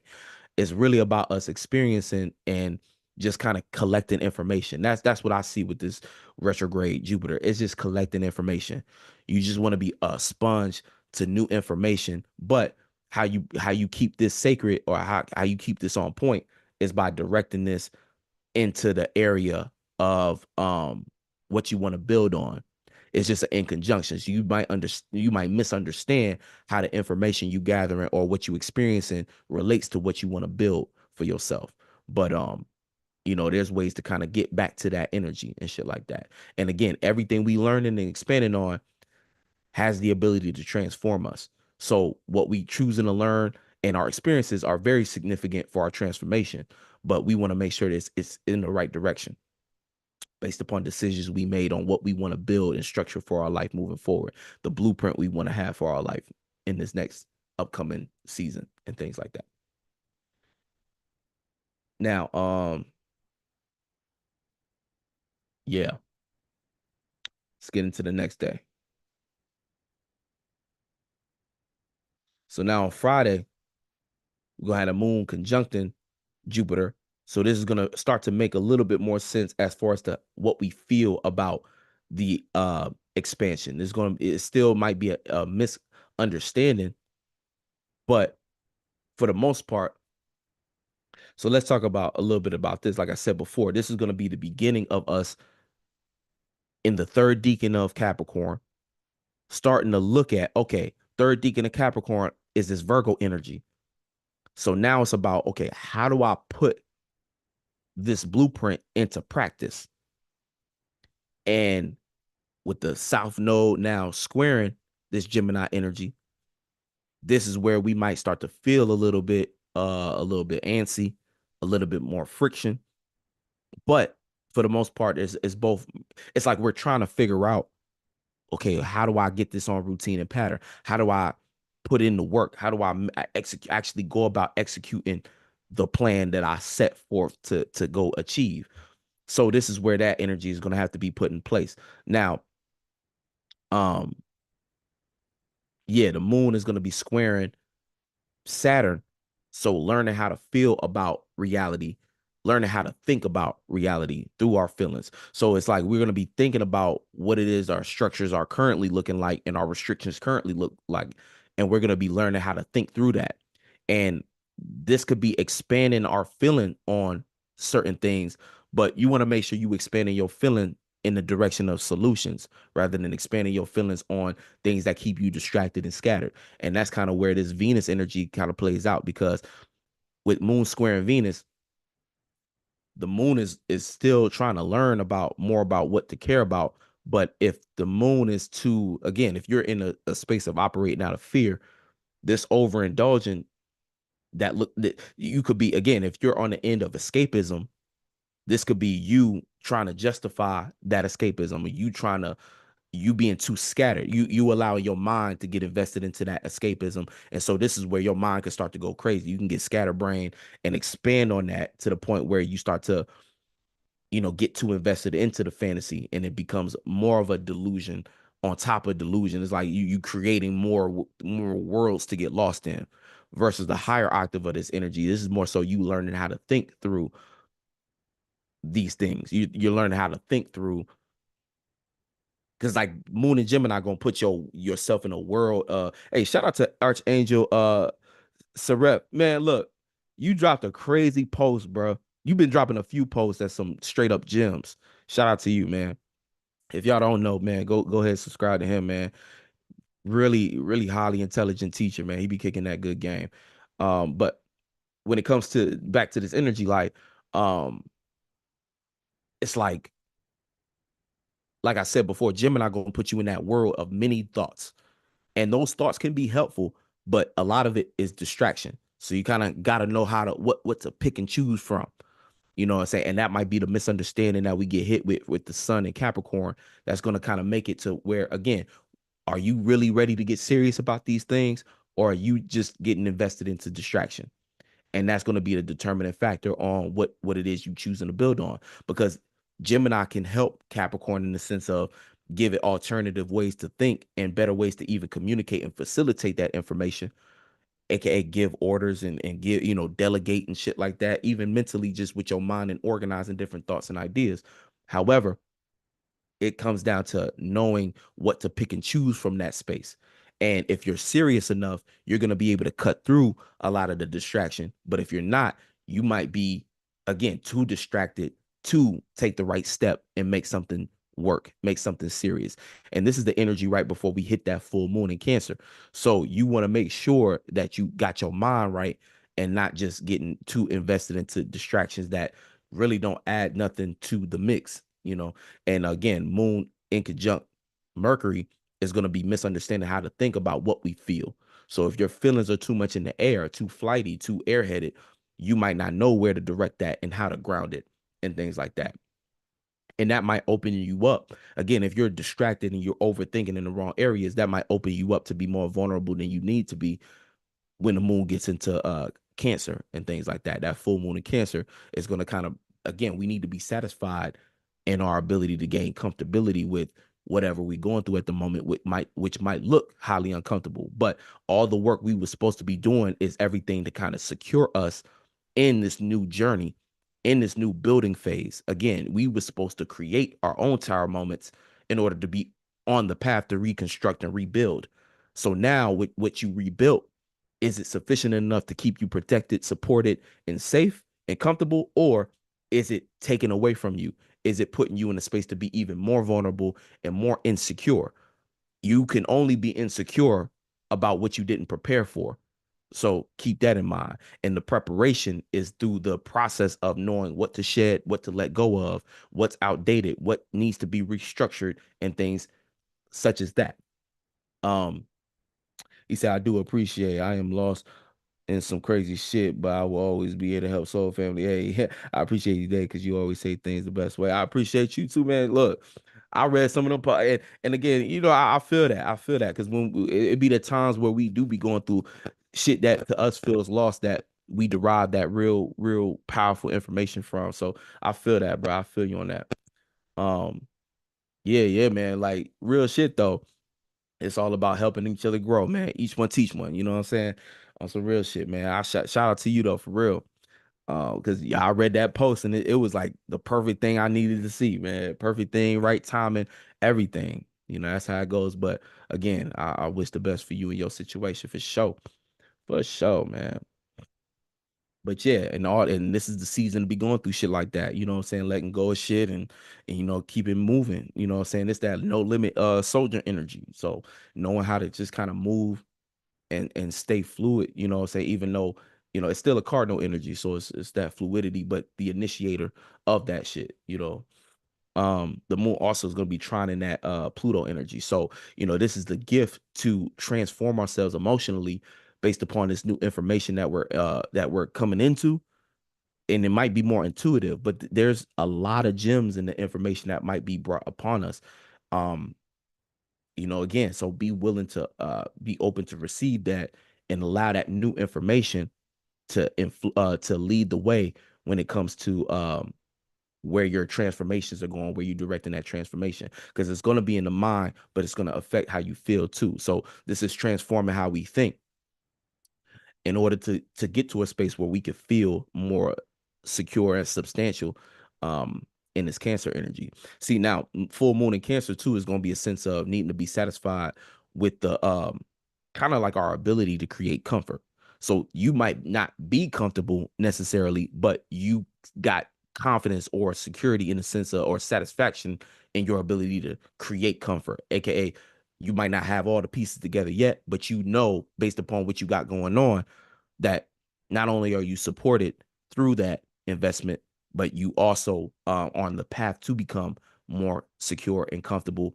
It's really about us experiencing and just kind of collecting information. That's what I see with this retrograde Jupiter. It's just collecting information. You just want to be a sponge to new information, but how you keep this sacred, or how you keep this on point, is by directing this into the area of what you want to build on. It's just in conjunction. So you might misunderstand how the information you gathering or what you experiencing relates to what you want to build for yourself. But there's ways to kind of get back to that energy and shit like that. And again, everything we learning and expanding on has the ability to transform us. So what we choosing to learn and our experiences are very significant for our transformation, but we want to make sure that it's in the right direction based upon decisions we made on what we want to build and structure for our life moving forward, the blueprint we want to have for our life in this next upcoming season and things like that. Now, yeah, let's get into the next day. So now on Friday, we're gonna have a moon conjuncting Jupiter. So this is gonna start to make a little bit more sense as far as to what we feel about the expansion. It still might be a misunderstanding, but for the most part, so let's talk about a little bit about this. Like I said before, this is gonna be the beginning of us in the third decan of Capricorn, starting to look at, okay, third decan of Capricorn is this Virgo energy. So now it's about, okay, how do I put this blueprint into practice? And with the South Node now squaring this Gemini energy, this is where we might start to feel a little bit antsy, a little bit more friction. But for the most part, it's both. It's like we're trying to figure out, okay, how do I get this on routine and pattern? How do I put in the work? How do I actually go about executing the plan that I set forth to go achieve? So this is where that energy is going to have to be put in place. Now, um, yeah, the moon is going to be squaring Saturn. So learning how to feel about reality, learning how to think about reality through our feelings. So it's like we're going to be thinking about what it is our structures are currently looking like and our restrictions currently look like. And we're going to be learning how to think through that. And this could be expanding our feeling on certain things, but you want to make sure you expanding your feeling in the direction of solutions rather than expanding your feelings on things that keep you distracted and scattered. And that's kind of where this Venus energy kind of plays out, because with moon squaring Venus, the moon is still trying to learn about more about what to care about. But if the moon is too, again, if you're in a space of operating out of fear, this overindulgent that you could be, again, if you're on the end of escapism, this could be you trying to justify that escapism, or you being too scattered. You allow your mind to get invested into that escapism. And so this is where your mind can start to go crazy. You can get scatterbrained and expand on that to the point where you start to, get too invested into the fantasy, and it becomes more of a delusion on top of delusion. It's like you creating more worlds to get lost in, versus the higher octave of this energy. This is more so you learning how to think through these things. You're learning how to think through, because like Moon and Gemini gonna put yourself in a world. Hey, shout out to Archangel Sarep. Man, look, you dropped a crazy post, bro. You've been dropping a few posts that's some straight up gems. Shout out to you, man. If y'all don't know, man, go ahead and subscribe to him, man. Really, really highly intelligent teacher, man. He be kicking that good game. But when it comes to back to this energy, um, it's like I said before, Gemini gonna put you in that world of many thoughts. And those thoughts can be helpful, but a lot of it is distraction. So you kind of gotta know how to what to pick and choose from. You know what I'm saying? And that might be the misunderstanding that we get hit with the sun and Capricorn. That's gonna kind of make it to where, again, are you really ready to get serious about these things? Or are you just getting invested into distraction? And that's going to be the determining factor on what it is you choosing to build on, because Gemini can help Capricorn in the sense of give it alternative ways to think and better ways to even communicate and facilitate that information, aka give orders and give, delegate and shit like that, even mentally, just with your mind and organizing different thoughts and ideas. However, it comes down to knowing what to pick and choose from that space. And if you're serious enough, you're going to be able to cut through a lot of the distraction. But if you're not, you might be, again, too distracted to take the right step and make something work, make something serious. And this is the energy right before we hit that full moon in Cancer. So you want to make sure that you got your mind right and not just getting too invested into distractions that really don't add nothing to the mix, you know. And again, moon in conjunct Mercury is going to be misunderstanding how to think about what we feel. So if your feelings are too much in the air, too flighty, too airheaded, you might not know where to direct that and how to ground it and things like that. And that might open you up. Again, if you're distracted and you're overthinking in the wrong areas, that might open you up to be more vulnerable than you need to be when the moon gets into Cancer and things like that. That full moon in Cancer is going to kind of, again, we need to be satisfied in our ability to gain comfortability with whatever we're going through at the moment, which might look highly uncomfortable. But all the work we were supposed to be doing is everything to kind of secure us in this new journey, in this new building phase. Again, we were supposed to create our own tower moments in order to be on the path to reconstruct and rebuild. So now with what you rebuilt, is it sufficient enough to keep you protected, supported, and safe and comfortable? Or is it taken away from you? Is it putting you in a space to be even more vulnerable and more insecure? You can only be insecure about what you didn't prepare for. So keep that in mind. And the preparation is through the process of knowing what to shed, what to let go of, what's outdated, what needs to be restructured, and things such as that. Um, he said, I do appreciate, I am lost in some crazy shit, but I will always be here to help Soul Family. Hey, I appreciate you, Dave, because you always say things the best way. I appreciate you too, man. Look, I read some of them, and again, you know, I feel that. I feel that because when it be the times where we do be going through shit that to us feels lost, that we derive that real powerful information from. So I feel that, bro. I feel you on that. Um, yeah, man. Like real shit though. It's all about helping each other grow, man. Each one teach one. You know what I'm saying? On some real shit, man. Shout out to you though, for real. Because yeah, I read that post and it was like the perfect thing I needed to see, man. Perfect thing, right timing, everything. You know, that's how it goes. But again, I wish the best for you and your situation for sure. For sure, man. But yeah, and this is the season to be going through shit like that. You know what I'm saying? Letting go of shit and you know, keep it moving. You know what I'm saying? It's that no limit soldier energy. So knowing how to just kind of move and stay fluid, you know what I'm saying? Even though, you know, it's still a cardinal energy. So it's that fluidity, but the initiator of that shit, you know. The moon also is going to be trying in that Pluto energy. So, you know, this is the gift to transform ourselves emotionally based upon this new information that we're coming into. And it might be more intuitive, but there's a lot of gems in the information that might be brought upon us. Um, you know, again, so be willing to be open to receive that and allow that new information to lead the way when it comes to where your transformations are going, where you're directing that transformation, because it's going to be in the mind, but it's going to affect how you feel too. So this is transforming how we think in order to get to a space where we could feel more secure and substantial in this Cancer energy. See, now full moon in Cancer too is going to be a sense of needing to be satisfied with the kind of like our ability to create comfort. So you might not be comfortable necessarily, but you got confidence or security in the sense of or satisfaction in your ability to create comfort, aka you might not have all the pieces together yet, but you know, based upon what you got going on, that not only are you supported through that investment, but you also on the path to become more secure and comfortable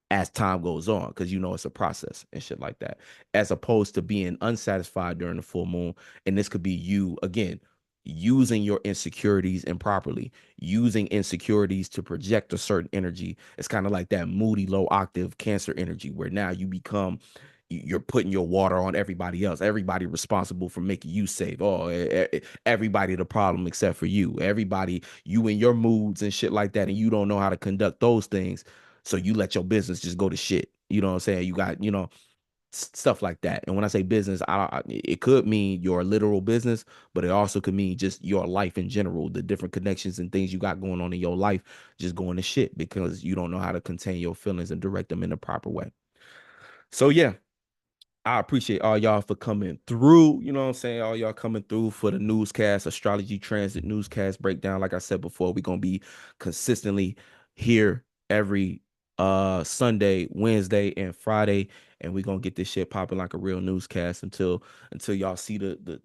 as time goes on, because you know it's a process and shit like that, as opposed to being unsatisfied during the full moon. And this could be you again using your insecurities improperly, using insecurities to project a certain energy. It's kind of like that moody low octave Cancer energy where now you become, you're putting your water on everybody else, everybody responsible for making you safe. Oh, everybody the problem except for you, everybody, you and your moods and shit like that, and you don't know how to conduct those things, so you let your business just go to shit. You know what I'm saying? You got, you know, stuff like that. And when I say business, it could mean your literal business, but it also could mean just your life in general, the different connections and things you got going on in your life just going to shit because you don't know how to contain your feelings and direct them in the proper way. So yeah. I appreciate all y'all for coming through. You know what I'm saying? All y'all coming through for the newscast, astrology transit newscast breakdown. Like I said before, we're gonna be consistently here every Sunday, Wednesday, and Friday, and we're gonna get this shit popping like a real newscast until y'all see the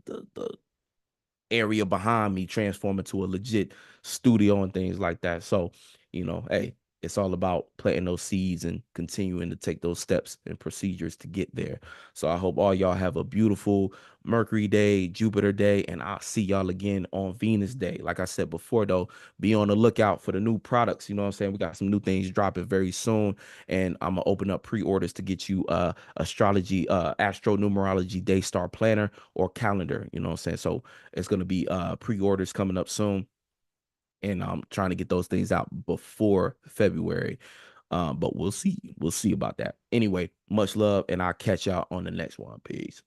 area behind me transform into a legit studio and things like that. So, hey, it's all about planting those seeds and continuing to take those steps and procedures to get there. So I hope all y'all have a beautiful Mercury day, Jupiter day, and I'll see y'all again on Venus day. Like I said before, though, be on the lookout for the new products. You know what I'm saying? We got some new things dropping very soon, and I'm gonna open up pre-orders to get you astrology, astro numerology day star planner or calendar. You know what I'm saying? So it's going to be pre-orders coming up soon, and I'm trying to get those things out before February. But we'll see. We'll see about that. Anyway, much love, and I'll catch y'all on the next one. Peace.